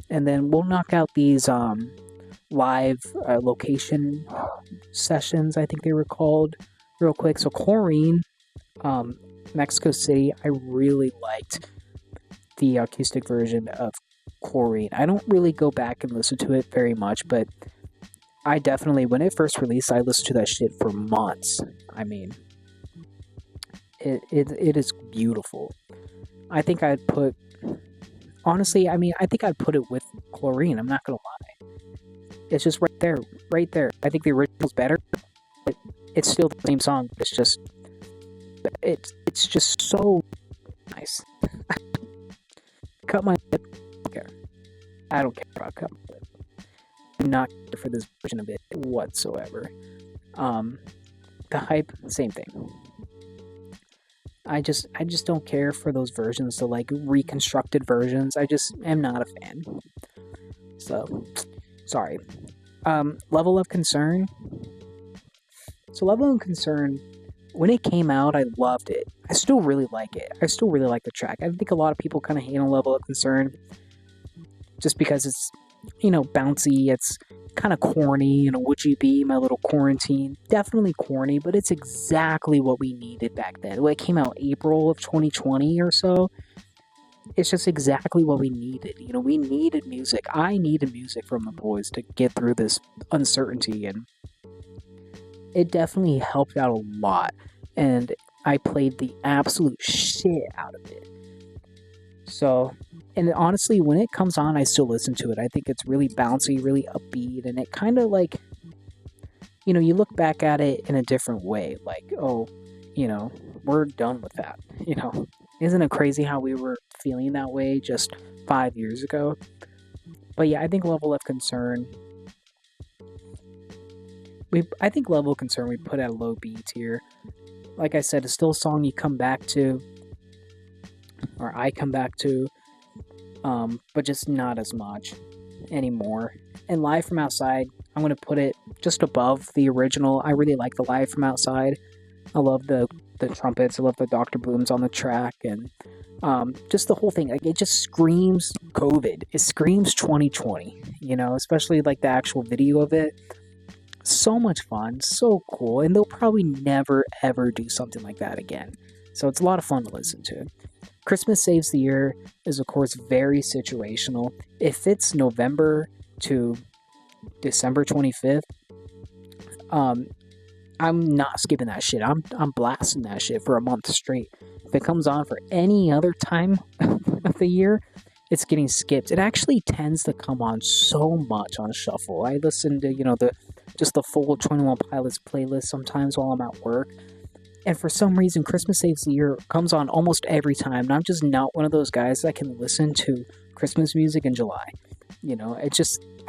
And then we'll knock out these live location sessions, I think they were called, real quick. So Chlorine, Mexico City, I really liked the acoustic version of Chlorine. I don't really go back and listen to it very much, but I definitely, when it first released, I listened to that shit for months. I mean, it is beautiful. I think I'd put, honestly, I think I'd put it with Chlorine, I'm not gonna lie. It's just right there. I think the original's better, but it's still the same song. It's just so nice. Cut my lip. I don't care about cut my lip. I'm not here for this version of it whatsoever. The hype, same thing. I just don't care for those versions, the like reconstructed versions. I just am not a fan. So, sorry. Level of Concern. So Level of Concern, when it came out, I loved it. I still really like it. I still really like the track. I think a lot of people kind of hate on Level of Concern just because it's, bouncy. It's kind of corny. Would you be my little quarantine? Definitely corny, but it's exactly what we needed back then. When it came out April of 2020 or so, it's just exactly what we needed. We needed music. I needed music from the boys to get through this uncertainty, and it definitely helped out a lot. And I played the absolute shit out of it. So, and honestly, when it comes on, I still listen to it. I think it's really bouncy, really upbeat, and it kind of like, you look back at it in a different way. Like, oh, we're done with that. Isn't it crazy how we were feeling that way just 5 years ago? But yeah, I think Level of Concern, we put at a low B tier. Like I said, it's still a song you come back to, or I come back to, but just not as much anymore. And Live from Outside, I'm going to put it just above the original. I really like the Live from Outside. I love the trumpets. I love the Dr. Blooms on the track, and just the whole thing. Like, it just screams COVID. It screams 2020. Especially like the actual video of it. So much fun, so cool, and they'll probably never ever do something like that again. So it's a lot of fun to listen to. Christmas Saves the Year is, of course, very situational. It fits November to December 25th. I'm not skipping that shit. I'm blasting that shit for a month straight. If it comes on for any other time of the year, it's getting skipped. It actually tends to come on so much on shuffle. I listen to, the full 21 Pilots playlist sometimes while I'm at work. And for some reason, Christmas Saves the Year comes on almost every time. And I'm just not one of those guys that can listen to Christmas music in July.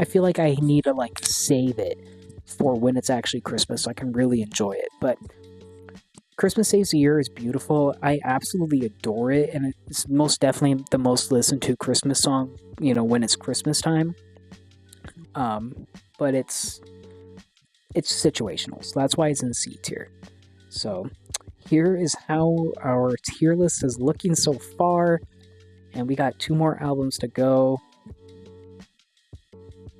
I feel like I need to save it for when it's actually Christmas so I can really enjoy it. But Christmas Saves the Year is beautiful. I absolutely adore it. And it's most definitely the most listened to Christmas song, when it's Christmas time. But it's situational. So that's why it's in C tier. So here is how our tier list is looking so far. And we got 2 more albums to go.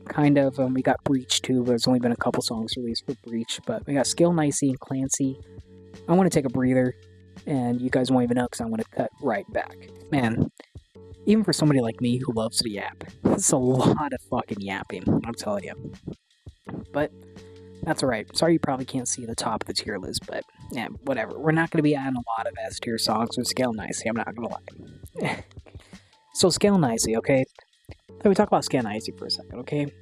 Kind of. We got Breach too, but there's only been a couple songs released for Breach. But we got Scaled and Icy and Clancy. I want to take a breather. And you guys won't even know because I'm going to cut right back. Man, Even for somebody like me who loves to yap. It's a lot of fucking yapping, I'm telling you. But that's alright. Sorry you probably can't see the top of the tier list, but yeah, whatever. We're not going to be adding a lot of S tier songs with Scaled and Icy, I'm not going to lie. So Scaled and Icy, okay? Let me talk about Scaled and Icy for a second, okay?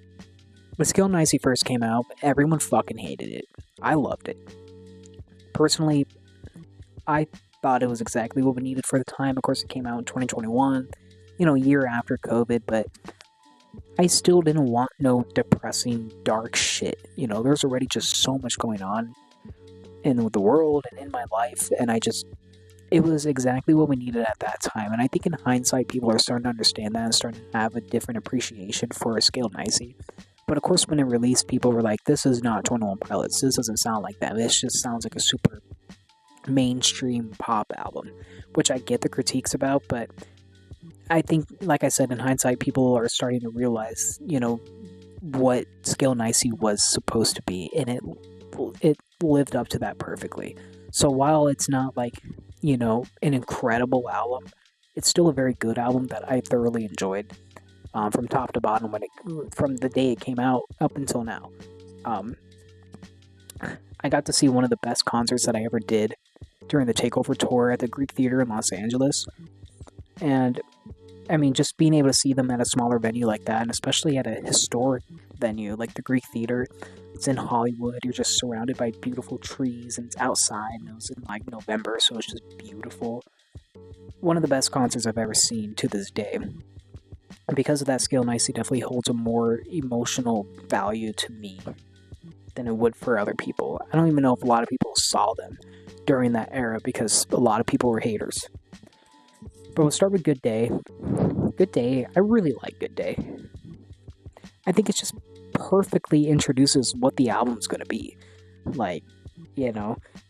When Scaled and Icy first came out, everyone fucking hated it. I loved it. Personally, I thought it was exactly what we needed for the time. Of course, it came out in 2021, a year after COVID, but I still didn't want no depressing, dark shit. There's already just so much going on in the world and in my life, and it was exactly what we needed at that time. And I think in hindsight, people are starting to understand that and starting to have a different appreciation for Scaled and Icy. But of course, when it released, people were like, this is not 21 Pilots. This doesn't sound like that. This just sounds like a super mainstream pop album, which I get the critiques about, but I think, like I said, in hindsight, people are starting to realize, what Scaled and Icy was supposed to be, and it lived up to that perfectly. So while it's not like, an incredible album, it's still a very good album that I thoroughly enjoyed. From top to bottom, from the day it came out up until now. I got to see one of the best concerts that I ever did during the Takeover tour at the Greek Theater in Los Angeles. And, I mean, just being able to see them at a smaller venue like that, and especially at a historic venue like the Greek Theater, it's in Hollywood, you're just surrounded by beautiful trees, and it's outside, and it was in, November, so it's just beautiful. One of the best concerts I've ever seen to this day. Because of that, Scaled and Icy definitely holds a more emotional value to me than it would for other people. I don't even know if a lot of people saw them during that era because a lot of people were haters. But we'll start with Good Day. Good Day, I really like Good Day. I think it just perfectly introduces what the album's going to be.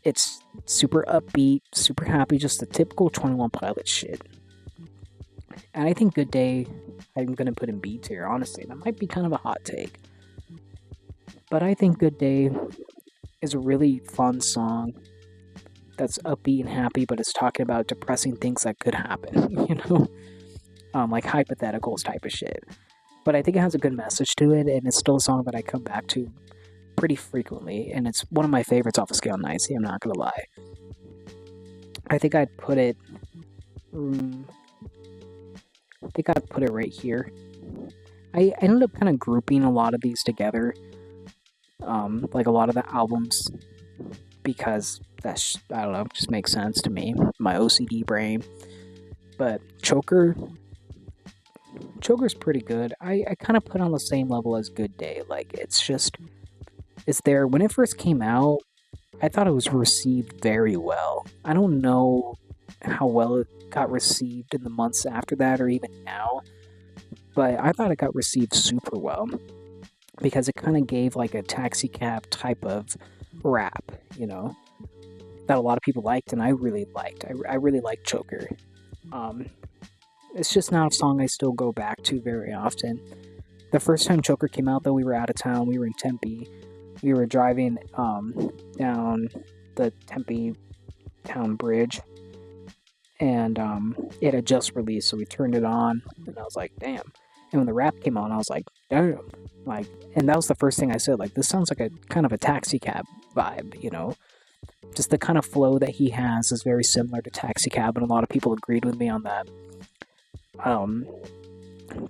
It's super upbeat, super happy, just the typical 21 Pilots shit. And I think Good Day, I'm going to put in B tier, honestly. That might be kind of a hot take. But I think Good Day is a really fun song that's upbeat and happy, but it's talking about depressing things that could happen, like hypotheticals type of shit. But I think it has a good message to it, and it's still a song that I come back to pretty frequently, and it's one of my favorites off of Scaled and Icy, I'm not going to lie. I think I'd put it... I think I'd put it right here. I ended up kind of grouping a lot of these together, like a lot of the albums, because that's, I don't know, just makes sense to me, my OCD brain. But Choker's pretty good. I kind of put on the same level as Good Day. It's there. When it first came out, I thought it was received very well. I don't know how well it got received in the months after that or even now, but I thought it got received super well because it kind of gave a taxi cab type of rap, that a lot of people liked, and I really liked. I really liked Choker. It's just not a song I still go back to very often. The first time Choker came out, though, we were out of town. We were in Tempe. We were driving down the Tempe town bridge, and it had just released, so we turned it on, and I was like, damn. And when the rap came on, I was like, damn. And that was the first thing I said, this sounds like a kind of a taxi cab vibe, Just the kind of flow that he has is very similar to Taxi Cab, and a lot of people agreed with me on that.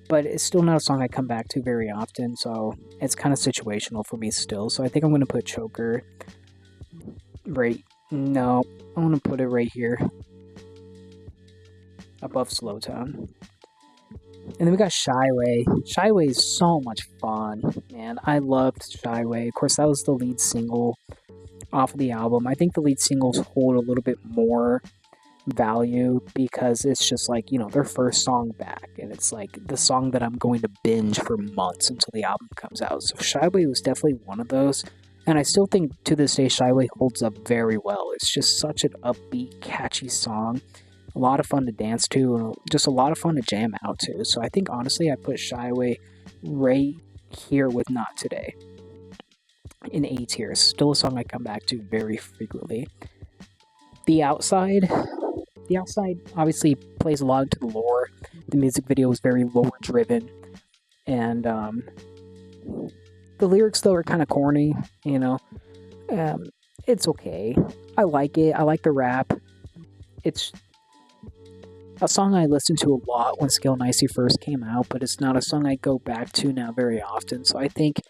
But it's still not a song I come back to very often, so it's kind of situational for me still. So I think I'm going to put Choker right... No, I want to put it right here, above Slow Town. And then we got Shy Way. Shy Way is so much fun, man. I loved Shy Way. Of course, that was the lead single off of the album. I think the lead singles hold a little bit more value because it's just their first song back, and it's the song that I'm going to binge for months until the album comes out. So Shy Way was definitely one of those, and I still think to this day Shy Way holds up very well. It's just such an upbeat, catchy song, a lot of fun to dance to, and just a lot of fun to jam out to. So I think honestly I put Shy Way right here with Not Today in A tier. Still a song I come back to very frequently. The Outside obviously plays a lot into the lore The music video was very lore driven, and the lyrics though are kind of corny. Um, it's okay. I like it. I like the rap. It's a song I listened to a lot when Scaled and Icy first came out, but it's not a song I go back to now very often. So I think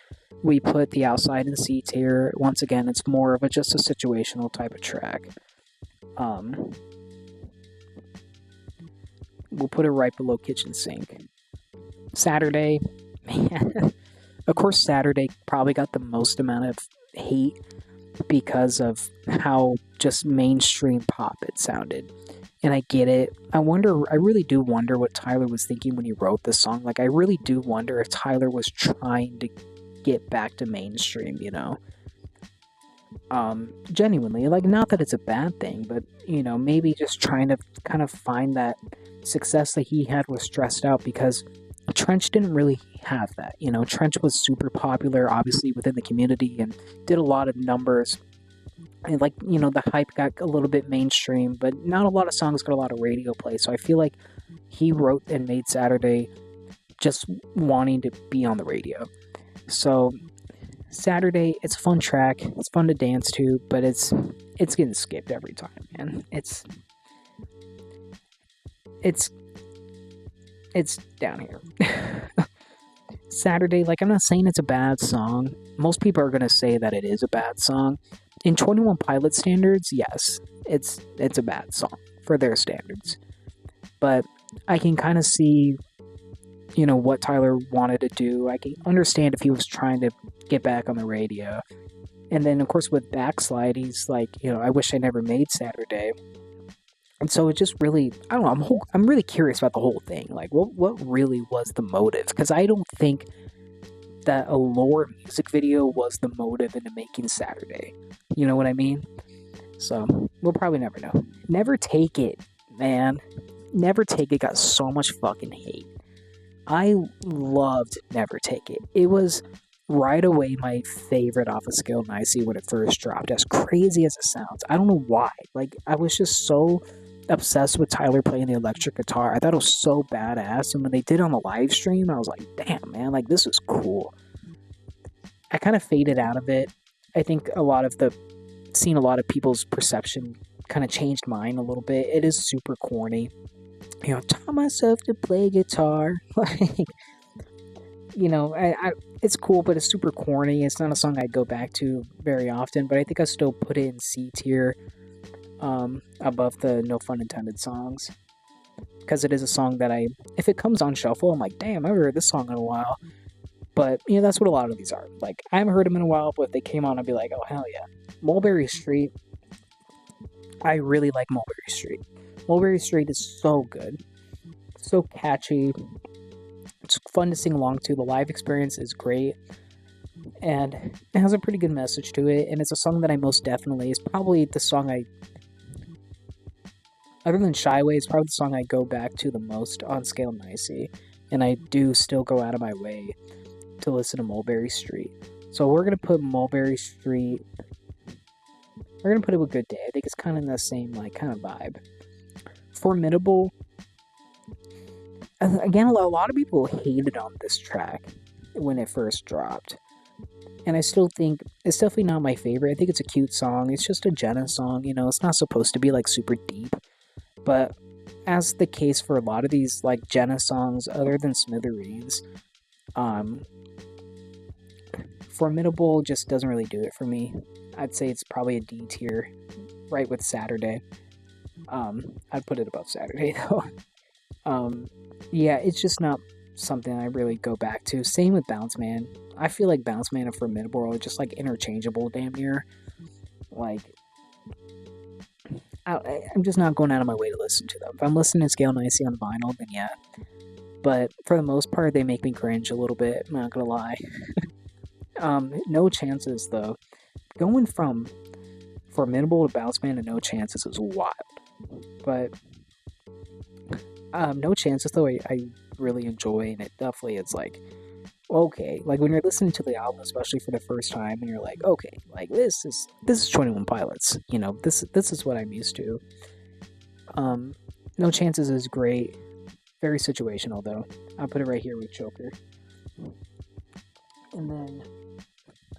we put the Outside in C tier. Once again, it's more of just a situational type of track. We'll put it right below Kitchen Sink. Saturday, man. Of course, Saturday probably got the most amount of hate because of how just mainstream pop it sounded. And I get it. I really do wonder what Tyler was thinking when he wrote this song. Like, I really do wonder if Tyler was trying to get back to mainstream, Genuinely. Like, not that it's a bad thing, but, maybe just trying to kind of find that success that he had with Stressed Out, because Trench didn't really have that. Trench was super popular, obviously, within the community and did a lot of numbers. And the hype got a little bit mainstream, but not a lot of songs got a lot of radio play. So I feel like he wrote and made Saturday just wanting to be on the radio. So Saturday, it's a fun track. It's fun to dance to, but it's getting skipped every time, man. It's down here. Saturday, I'm not saying it's a bad song. Most people are gonna say that it is a bad song. In 21 Pilot standards, yes, it's a bad song for their standards. But I can kind of see, what Tyler wanted to do. I can understand if he was trying to get back on the radio. And then, of course, with Backslide, he's like, I wish I never made Saturday. And so it just really, I don't know, I'm really curious about the whole thing. Like, what really was the motive? Because I don't think that a lore music video was the motive into making Saturday. You know what I mean? So, we'll probably never know. Never Take It, man. Never Take It got so much fucking hate. I loved Never Take It. It was right away my favorite off of Scaled and Icy when it first dropped, as crazy as it sounds. I don't know why. I was just so obsessed with Tyler playing the electric guitar. I thought it was so badass, and when they did it on the live stream, I was like, damn, man, this is cool. I kind of faded out of it. I think seeing a lot of people's perception kind of changed mine a little bit. It is super corny. Taught myself to play guitar. It's cool, but it's super corny. It's not a song I go back to very often, but I think I still put it in C tier, above the No Phun Intended songs, because it is a song that if it comes on shuffle, I'm like, damn, I haven't heard this song in a while. But, that's what a lot of these are. I haven't heard them in a while, but if they came on, I'd be like, oh, hell yeah. Mulberry Street, I really like Mulberry Street. Mulberry Street is so good. So catchy. It's fun to sing along to. The live experience is great. And it has a pretty good message to it. And it's a song that I most definitely, is probably the song other than Shy Way, it's probably the song I go back to the most on Scaled and Icy. And I do still go out of my way to listen to Mulberry Street. So we're going to put Mulberry Street, we're going to put it with Good Day. I think it's kind of in the same, kind of vibe. Formidable, again, a lot of people hated on this track when it first dropped. And I still think it's definitely not my favorite. I think it's a cute song. It's just a Jenna song, it's not supposed to be super deep. But as the case for a lot of these Jenna songs, other than Smithereens, Formidable just doesn't really do it for me. I'd say it's probably a D tier, right with Saturday. I'd put it above Saturday though. Yeah, it's just not something I really go back to. Same with Bounce Man. I feel like Bounce Man and Formidable are just interchangeable damn near. I'm just not going out of my way to listen to them. If I'm listening to Scale and Icy on vinyl, then yeah. But for the most part, they make me cringe a little bit, I'm not gonna lie. No Chances, though. Going from Formidable to Bounce Man to No Chances is wild. But No Chances, though, I really enjoy, and it definitely is okay, when you're listening to the album, especially for the first time, and you're like, okay, this is 21 Pilots, this is what I'm used to. No Chances is great, very situational though. I'll put it right here with Choker. And then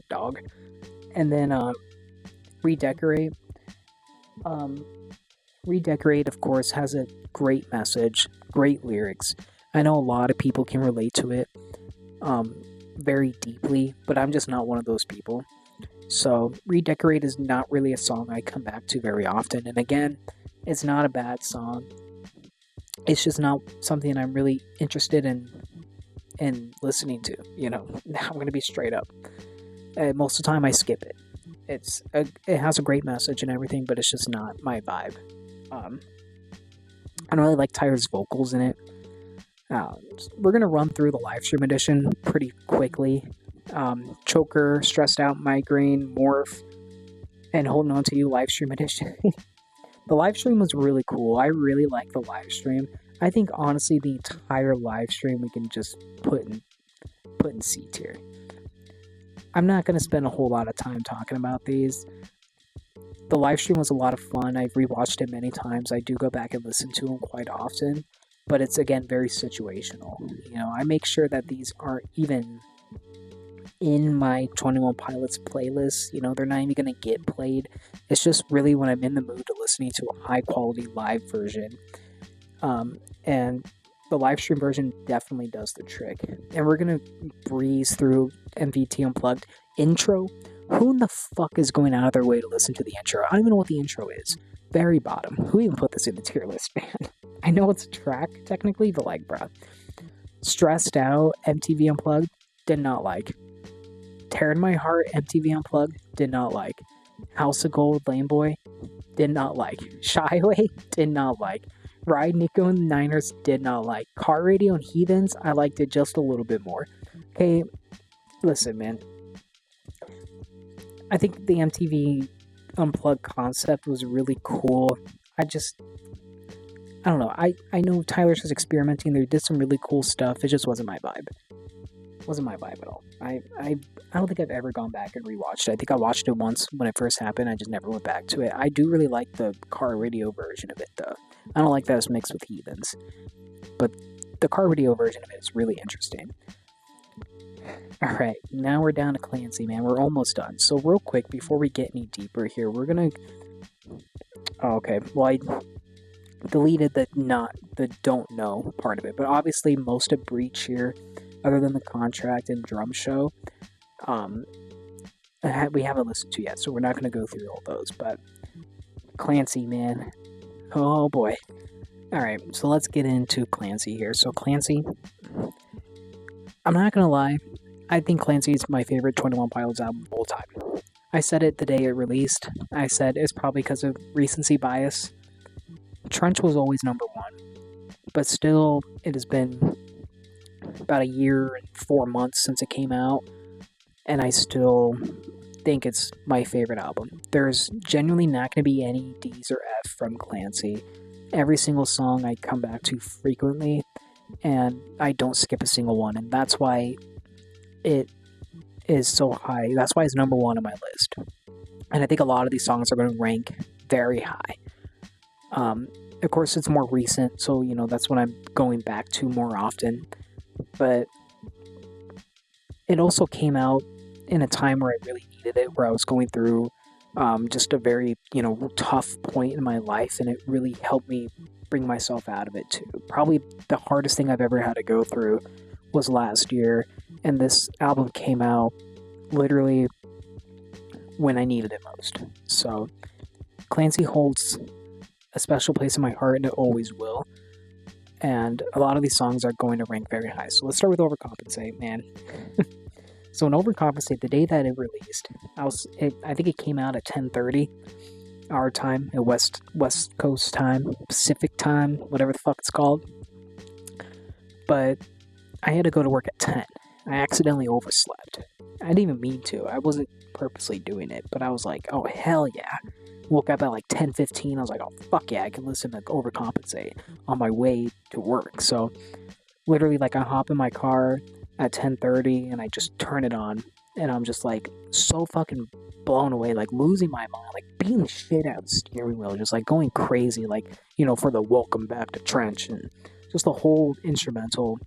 dog. And then Redecorate. Redecorate, of course, has a great message, great lyrics. I know a lot of people can relate to it very deeply, but I'm just not one of those people. So, Redecorate is not really a song I come back to very often. And again, it's not a bad song. It's just not something I'm really interested in listening to. I'm going to be straight up. Most of the time, I skip it. It has a great message and everything, but it's just not my vibe. I don't really like Tyler's vocals in it. We're gonna run through the live stream edition pretty quickly. Choker, Stressed Out, Migraine, Morph, and Holding On to You live stream edition. The live stream was really cool. I really like the live stream. I think honestly the entire live stream we can just put in C tier. I'm not gonna spend a whole lot of time talking about these. The live stream was a lot of fun. I've rewatched it many times. I do go back and listen to them quite often, but it's again very situational. I make sure that these aren't even in my 21 Pilots playlist. They're not even gonna get played. It's just really when I'm in the mood to listening to a high quality live version. And the live stream version definitely does the trick. And we're gonna breeze through MVT Unplugged intro. Who in the fuck is going out of their way to listen to the intro? I don't even know what the intro is. Very bottom. Who even put this in the tier list, man? I know it's a track, technically, but bruh. Stressed Out, MTV Unplugged, did not like. Tearing My Heart, MTV Unplugged, did not like. House of Gold, Lame Boy, did not like. Shy Way, did not like. Ride Nico and the Niners, did not like. Car Radio and Heathens, I liked it just a little bit more. Okay, listen, man. I think the MTV Unplugged concept was really cool. I don't know. I know Tyler's was experimenting. They did some really cool stuff. It just wasn't my vibe. Wasn't my vibe at all. I don't think I've ever gone back and rewatched it. I think I watched it once when it first happened. I just never went back to it. I do really like the car radio version of it, though. I don't like that it's mixed with Heathens. But the car radio version of it is really interesting. Alright, now we're down to Clancy, man. We're almost done. So real quick, before we get any deeper here, we're gonna... Oh, okay, well, I deleted the don't know part of it. But obviously, most of Breach here, other than the contract and drum show, we haven't listened to yet, so we're not gonna go through all those. But Clancy, man. Oh, boy. Alright, so let's get into Clancy here. So Clancy... I'm not gonna lie, I think Clancy is my favorite 21 Pilots album of all time. I said it the day it released. I said it's probably because of recency bias. Trench was always number one, but still, it has been about a year and 4 months since it came out, and I still think it's my favorite album. There's genuinely not going to be any D's or F from Clancy. Every single song I come back to frequently, and I don't skip a single one, and that's why it is so high. That's why it's number one on my list. And I think a lot of these songs are going to rank very high. Of course, it's more recent, so, that's what I'm going back to more often. But it also came out in a time where I really needed it, where I was going through just a very, tough point in my life, and it really helped me bring myself out of it too. Probably the hardest thing I've ever had to go through was last year, and this album came out literally when I needed it most. So Clancy holds a special place in my heart, and it always will. And a lot of these songs are going to rank very high. So let's start with Overcompensate, man. So in Overcompensate, the day that it released, I think it came out at 10:30 our time, at West Coast time, Pacific time, whatever the fuck it's called. But I had to go to work at 10. I accidentally overslept. I didn't even mean to. I wasn't purposely doing it, but I was like, oh, hell yeah. Woke up at 10:15. I was like, oh, fuck yeah, I can listen to Overcompensate on my way to work. So literally, I hop in my car at 10:30 and I just turn it on, and I'm just so fucking blown away, losing my mind, beating the shit out of the steering wheel, just going crazy, for the Welcome Back to Trench and just the whole instrumental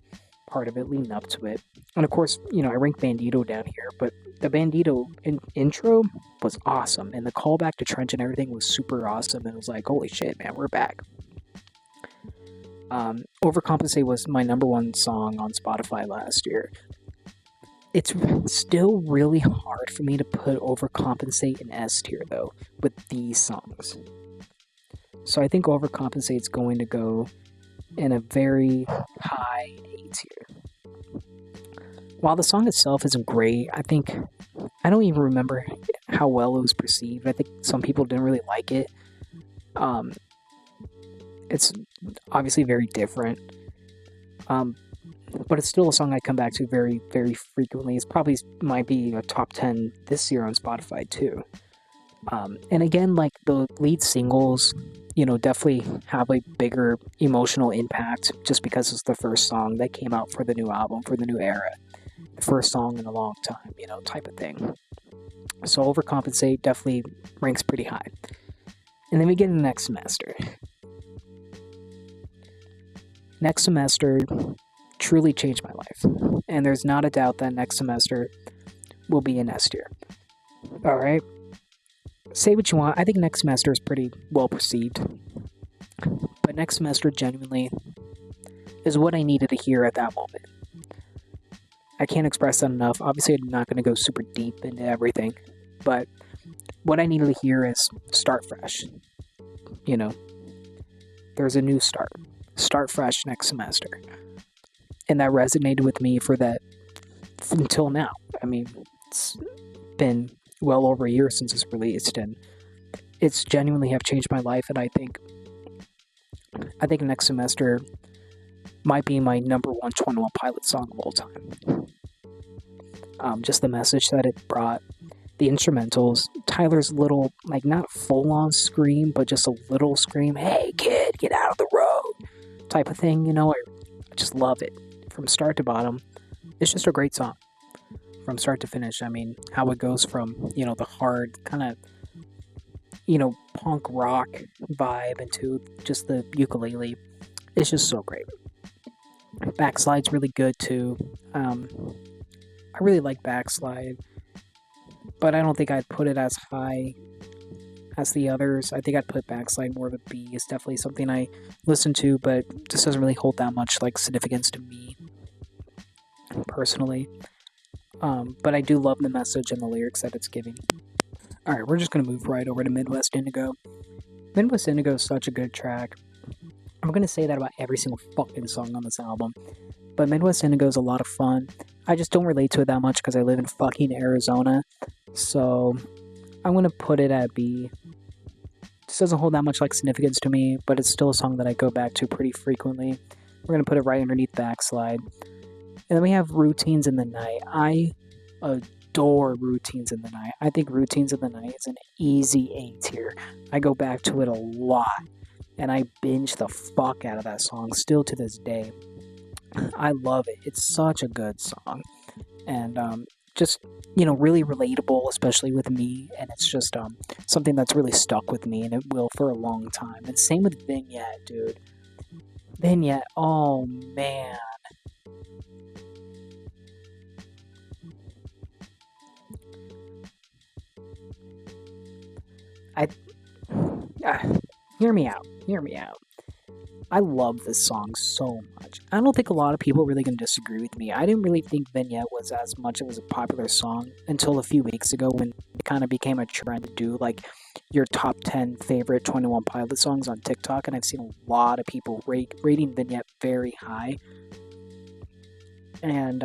part of it leading up to it. And of course, I rank Bandito down here, but the Bandito intro was awesome, and the callback to Trench and everything was super awesome, and it was like, holy shit, man, we're back. Overcompensate was my number one song on Spotify last year. It's still really hard for me to put Overcompensate in S tier, though, with these songs. So I think Overcompensate's going to go in a very high A tier. While the song itself isn't great, I don't even remember how well it was perceived. I think some people didn't really like it. It's obviously very different. But it's still a song I come back to very, very frequently. It's probably might be a top 10 this year on Spotify too. And again, like the lead singles, definitely have a bigger emotional impact just because it's the first song that came out for the new album, for the new era. The first song in a long time, type of thing. So Overcompensate definitely ranks pretty high. And then we get into Next Semester. Next Semester truly changed my life. And there's not a doubt that Next Semester will be in S tier. Alright? Say what you want. I think Next Semester is pretty well perceived. But Next Semester genuinely is what I needed to hear at that moment. I can't express that enough. Obviously, I'm not going to go super deep into everything. But what I needed to hear is start fresh. There's a new start. Start fresh next semester. And that resonated with me for that until now. I mean, it's been well over a year since it's released, and it's genuinely have changed my life. And I think Next Semester might be my number one 21 Pilot song of all time. Just the message that it brought, the instrumentals, Tyler's little, like, not full-on scream, but just a little scream, hey kid, get out of the road, type of thing, I just love it. From start to bottom, it's just a great song. From start to finish, I mean, how it goes from, the hard kind of, punk rock vibe into just the ukulele, it's just so great. Backslide's really good too. I really like Backslide, but I don't think I'd put it as high as the others. I think I'd put Backslide more of a B. It's definitely something I listen to, but just doesn't really hold that much significance to me personally. But I do love the message and the lyrics that it's giving. Alright, we're just going to move right over to Midwest Indigo. Midwest Indigo is such a good track. I'm going to say that about every single fucking song on this album. But Midwest Indigo is a lot of fun. I just don't relate to it that much because I live in fucking Arizona. So I'm going to put it at B. This doesn't hold that much significance to me, but it's still a song that I go back to pretty frequently. We're going to put it right underneath Backslide. And then we have Routines in the Night. I adore Routines in the Night. I think Routines in the Night is an easy A tier. I go back to it a lot. And I binge the fuck out of that song still to this day. I love it. It's such a good song. And just, really relatable, especially with me. And it's just something that's really stuck with me, and it will for a long time. And same with Vignette, dude. Vignette, oh man. Hear me out. I love this song so much. I don't think a lot of people really can disagree with me. I didn't really think Vignette was as much of a popular song until a few weeks ago when it kind of became a trend to do your top 10 favorite 21 Pilot songs on TikTok, and I've seen a lot of people rating Vignette very high. And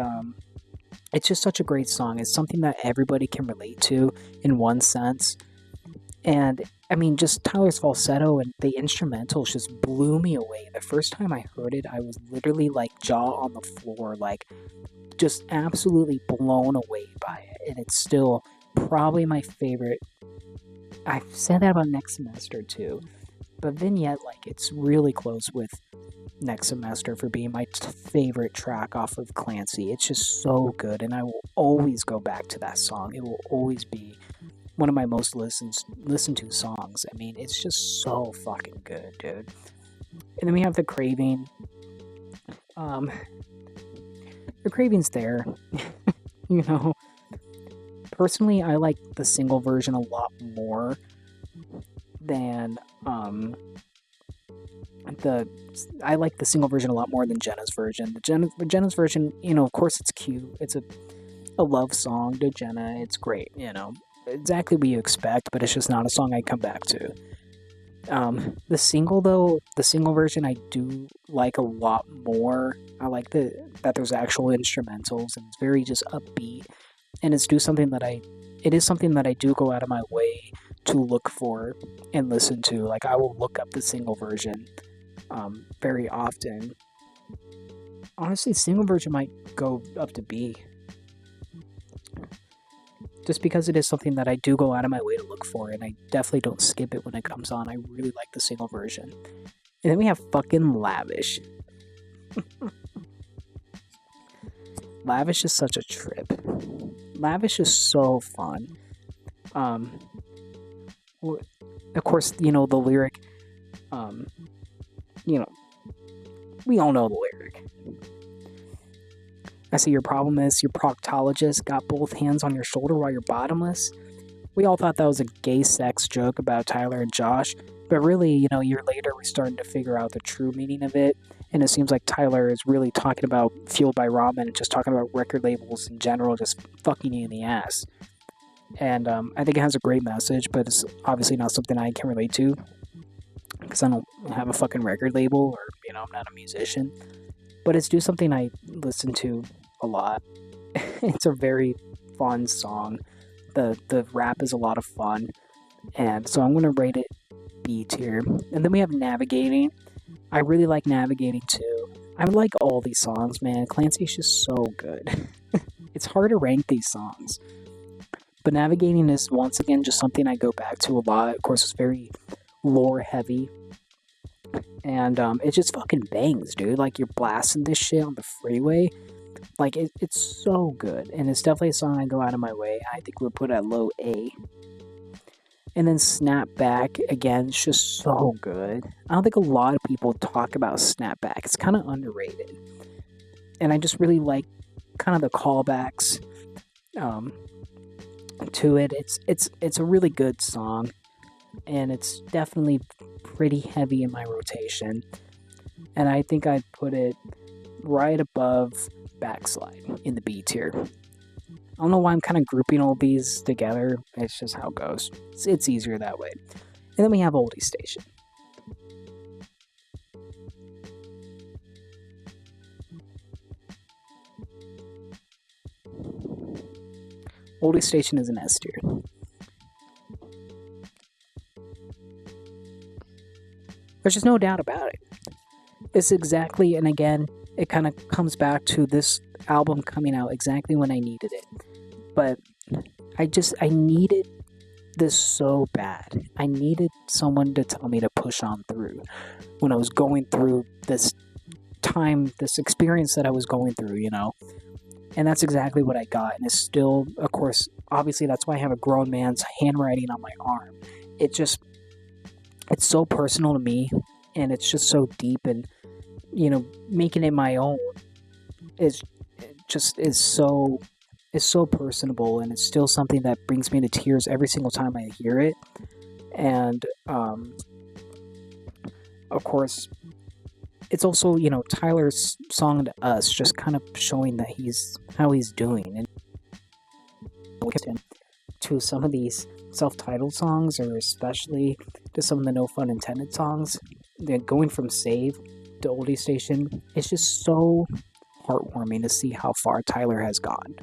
it's just such a great song. It's something that everybody can relate to in one sense. And I mean, just Tyler's falsetto and the instrumentals just blew me away. The first time I heard it, I was literally jaw on the floor, just absolutely blown away by it. And it's still probably my favorite. I've said that about Next Semester too, but Vignette, it's really close with Next Semester for being my favorite track off of Clancy. It's just so good, and I will always go back to that song. It will always be one of my most listened to songs. I mean, it's just so fucking good, dude. And then we have The Craving. Um, the craving's there, you know. Personally, I like the single version a lot more than the I like the single version a lot more than Jenna's version. Jenna's version, of course it's cute. It's a love song to Jenna. It's great, exactly what you expect, but it's just not a song I come back to. The single though, the single version I do like a lot more. I like that there's actual instrumentals and it's very just upbeat, and it is something that I do go out of my way to look for and listen to. Like I will look up the single version very often. Honestly, single version might go up to B, just because it is something that I do go out of my way to look for, and I definitely don't skip it when it comes on. I really like the single version. And then we have fucking Lavish. Lavish is such a trip. Lavish is so fun. Of course, the lyric, we all know the lyric. I see your problem is your proctologist got both hands on your shoulder while you're bottomless. We all thought that was a gay sex joke about Tyler and Josh, but really, a year later, we're starting to figure out the true meaning of it, and it seems like Tyler is really talking about Fueled by Ramen and just talking about record labels in general, just fucking you in the ass. And I think it has a great message, but it's obviously not something I can relate to, because I don't have a fucking record label, or, I'm not a musician. But it's something I listen to a lot. It's a very fun song. The rap is a lot of fun. And so I'm going to rate it B tier. And then we have Navigating. I really like Navigating too. I like all these songs, man. Clancy's just so good. It's hard to rank these songs. But Navigating is, once again, just something I go back to a lot. Of course, it's very lore heavy. And it just fucking bangs, dude. Like, you're blasting this shit on the freeway. Like, it's so good. And it's definitely a song I go out of my way. I think we'll put it at low A. And then Snapback, again, it's just so good. I don't think a lot of people talk about Snapback. It's kind of underrated. And I just really like kind of the callbacks to it. It's a really good song. And it's definitely pretty heavy in my rotation. And I think I'd put it right above Backslide in the B tier. I don't know why I'm kind of grouping all these together. It's just how it goes. It's easier that way. And then we have Oldie Station. Oldie Station is an S tier. There's just no doubt about it. It's exactly, and again, it kind of comes back to this album coming out exactly when I needed it. But I needed this so bad. I needed someone to tell me to push on through when I was going through this time, this experience that I was going through, And that's exactly what I got. And it's still, of course, obviously that's why I have a grown man's handwriting on my arm. It's so personal to me, and it's just so deep, and making it my own is so personable, and it's still something that brings me to tears every single time I hear it. And of course, it's also Tyler's song to us, just kind of showing that how he's doing, and to some of these self-titled songs, or especially to some of the No Phun Intended songs, going from Save to Oldie Station, it's just so heartwarming to see how far Tyler has gone.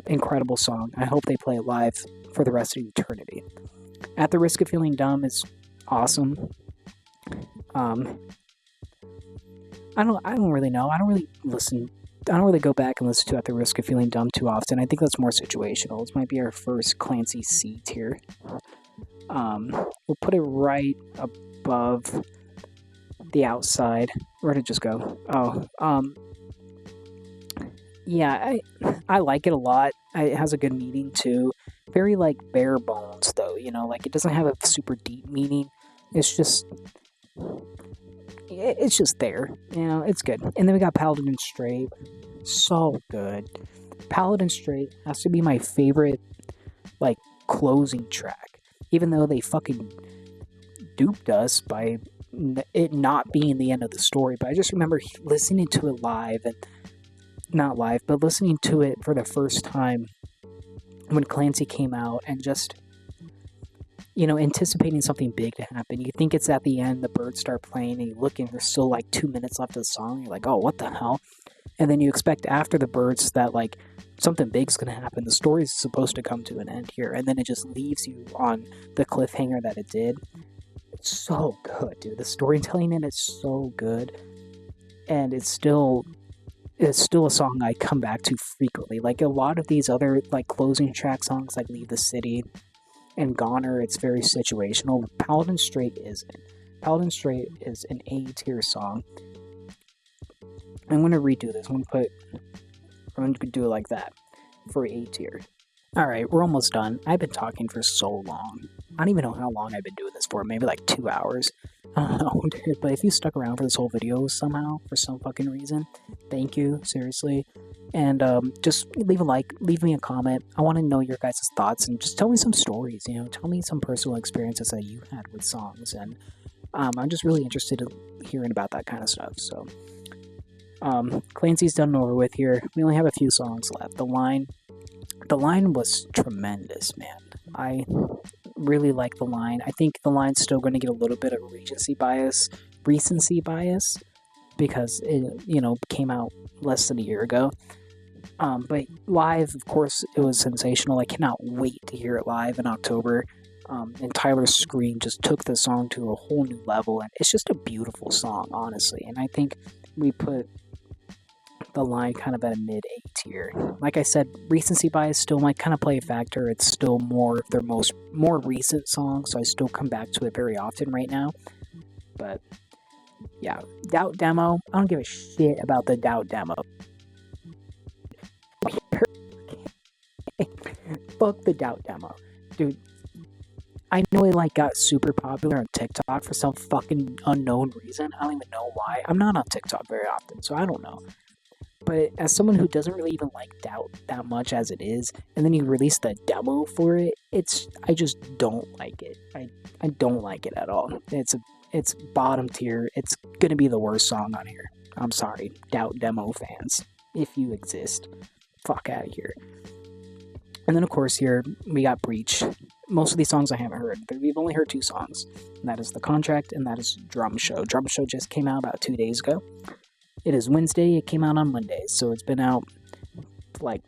Incredible song. I hope they play it live for the rest of eternity. At the Risk of Feeling Dumb is awesome. I don't really know. I don't really go back and listen to At the Risk of Feeling Dumb too often. I think that's more situational. This might be our first Clancy C tier. We'll put it right above The Outside. Where did it just go? Yeah, I like it a lot. It has a good meaning too. Very bare bones though, it doesn't have a super deep meaning. It's just it's just there. It's good. And then we got Paladin Straight. So good. Paladin Straight has to be my favorite, like, closing track. Even though they fucking duped us by it not being the end of the story. But I just remember listening to it live, and not live, but listening to it for the first time when Clancy came out, and just, anticipating something big to happen. You think it's at the end, the birds start playing, and you look and there's still like 2 minutes left of the song. You're like, oh, what the hell? And then you expect after the birds that, like, something big's gonna happen. The story's supposed to come to an end here, and then it just leaves you on the cliffhanger that it did. It's so good, dude. The storytelling in it's so good, and it's still a song I come back to frequently. Like a lot of these other, like, closing track songs, like Leave the City and Goner, it's very situational. Paladin Straight isn't. Paladin Straight is an A tier song. I'm gonna redo this. I'm gonna do it like that for A tier. Alright, we're almost done. I've been talking for so long. I don't even know how long I've been doing this for. Maybe like 2 hours. I don't know, dude. But if you stuck around for this whole video somehow, for some fucking reason, thank you, seriously. And just leave a like, leave me a comment. I want to know your guys' thoughts, and just tell me some stories, tell me some personal experiences that you had with songs. And I'm just really interested in hearing about that kind of stuff. So, Clancy's done and over with here. We only have a few songs left. The line was tremendous, man. I really like the line. I think the line's still going to get a little bit of recency bias, because it, came out less than a year ago. But live, of course, it was sensational. I cannot wait to hear it live in October. And Tyler's scream just took the song to a whole new level, and it's just a beautiful song, honestly. And I think we put the line kind of at a mid-A tier. Like I said, recency bias still might kind of play a factor. It's still more of their more recent songs, so I still come back to it very often right now. But yeah, Doubt demo. I don't give a shit about the Doubt demo. Fuck the Doubt demo, dude. I know it like got super popular on TikTok for some fucking unknown reason. I don't even know why. I'm not on TikTok very often, so I don't know. But as someone who doesn't really even like Doubt that much as it is, and then you release the demo for it, I just don't like it. I don't like it at all. It's bottom tier. It's gonna be the worst song on here. I'm sorry, Doubt demo fans, if you exist, fuck out of here. And then of course here we got Breach. Most of these songs I haven't heard, but we've only heard 2 songs. And that is The Contract, and that is Drum Show. Drum Show just came out about 2 days ago. It is Wednesday, it came out on Monday, so it's been out like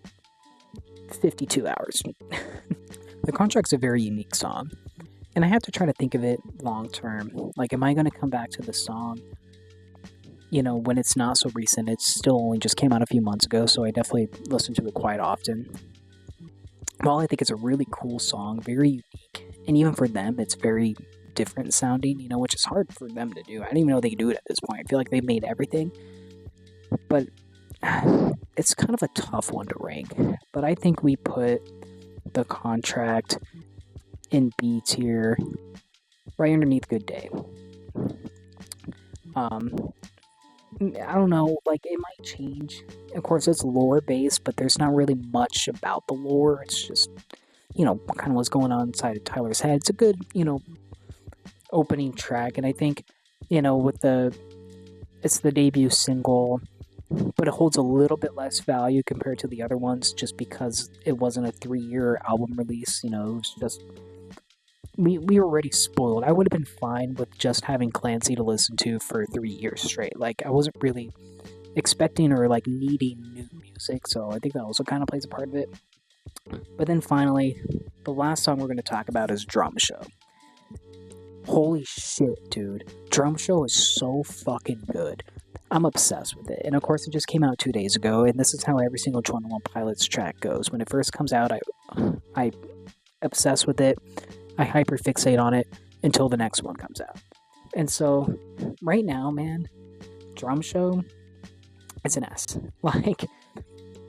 52 hours. The Contract's a very unique song, and I have to try to think of it long term. Like, am I going to come back to the song, when it's not so recent? It still only just came out a few months ago, so I definitely listen to it quite often. Well, I think it's a really cool song, very unique, and even for them, it's very different sounding, which is hard for them to do. I didn't even know they could do it at this point. I feel like they made everything, but it's kind of a tough one to rank. But I think we put The Contract in B tier, right underneath Good Day. I don't know, like, it might change. Of course, it's lore based, but there's not really much about the lore. It's just, kind of what's going on inside of Tyler's head. It's a good, opening track, and I think, it's the debut single, but it holds a little bit less value compared to the other ones, just because it wasn't a 3-year album release. It was just, we were already spoiled. I would have been fine with just having Clancy to listen to for 3 years straight. Like, I wasn't really expecting or, like, needing new music, so I think that also kind of plays a part of it. But then finally, the last song we're going to talk about is Drum Show. Holy shit, dude. Drum Show is so fucking good. I'm obsessed with it. And of course, it just came out 2 days ago, and this is how every single 21 Pilots track goes. When it first comes out, I obsess with it. I hyperfixate on it until the next one comes out. And so, right now, man, Drum Show, it's an S. Like,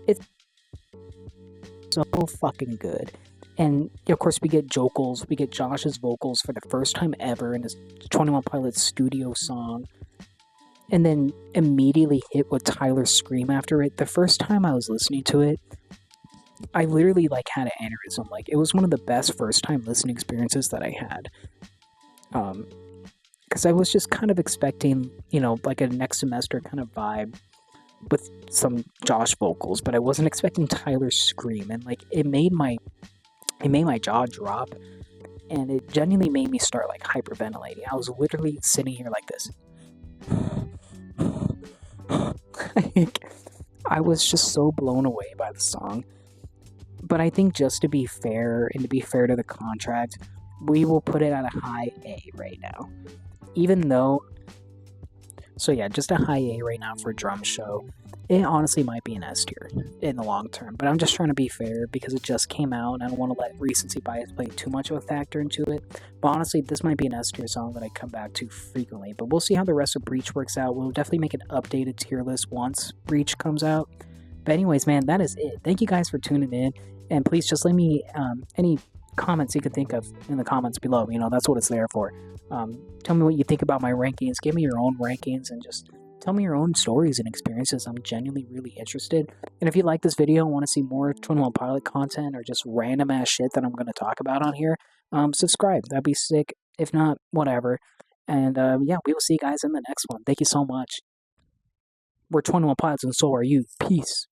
it's so fucking good. And, of course, we get vocals. We get Josh's vocals for the first time ever in his 21 Pilots studio song. and then immediately hit with Tyler's Scream after it. The first time I was listening to it, I literally like had an aneurysm. Like, it was one of the best first time listening experiences that I had. Because I was just kind of expecting, like a next semester kind of vibe with some Josh vocals, but I wasn't expecting Tyler's Scream, and like it made my jaw drop, and it genuinely made me start like hyperventilating. I was literally sitting here like this. Like, I was just so blown away by the song. But I think just to be fair and to be fair to the contract, we will put it at a high A right now. Even though, so yeah, just a high A right now for Drum Show. It honestly might be an S tier in the long term, but I'm just trying to be fair because it just came out and I don't want to let recency bias play too much of a factor into it. But honestly, this might be an S tier song that I come back to frequently. But we'll see how the rest of Breach works out. We'll definitely make an updated tier list once Breach comes out. But anyways, man, that is it. Thank you guys for tuning in, and please just leave me any comments you could think of in the comments below. That's what it's there for. Tell me what you think about my rankings. Give me your own rankings and just tell me your own stories and experiences. I'm genuinely really interested. And if you like this video and want to see more 21 Pilot content or just random ass shit that I'm going to talk about on here, subscribe. That'd be sick. If not, whatever. And yeah, we will see you guys in the next one. Thank you so much. We're 21 Pilots and so are you. Peace.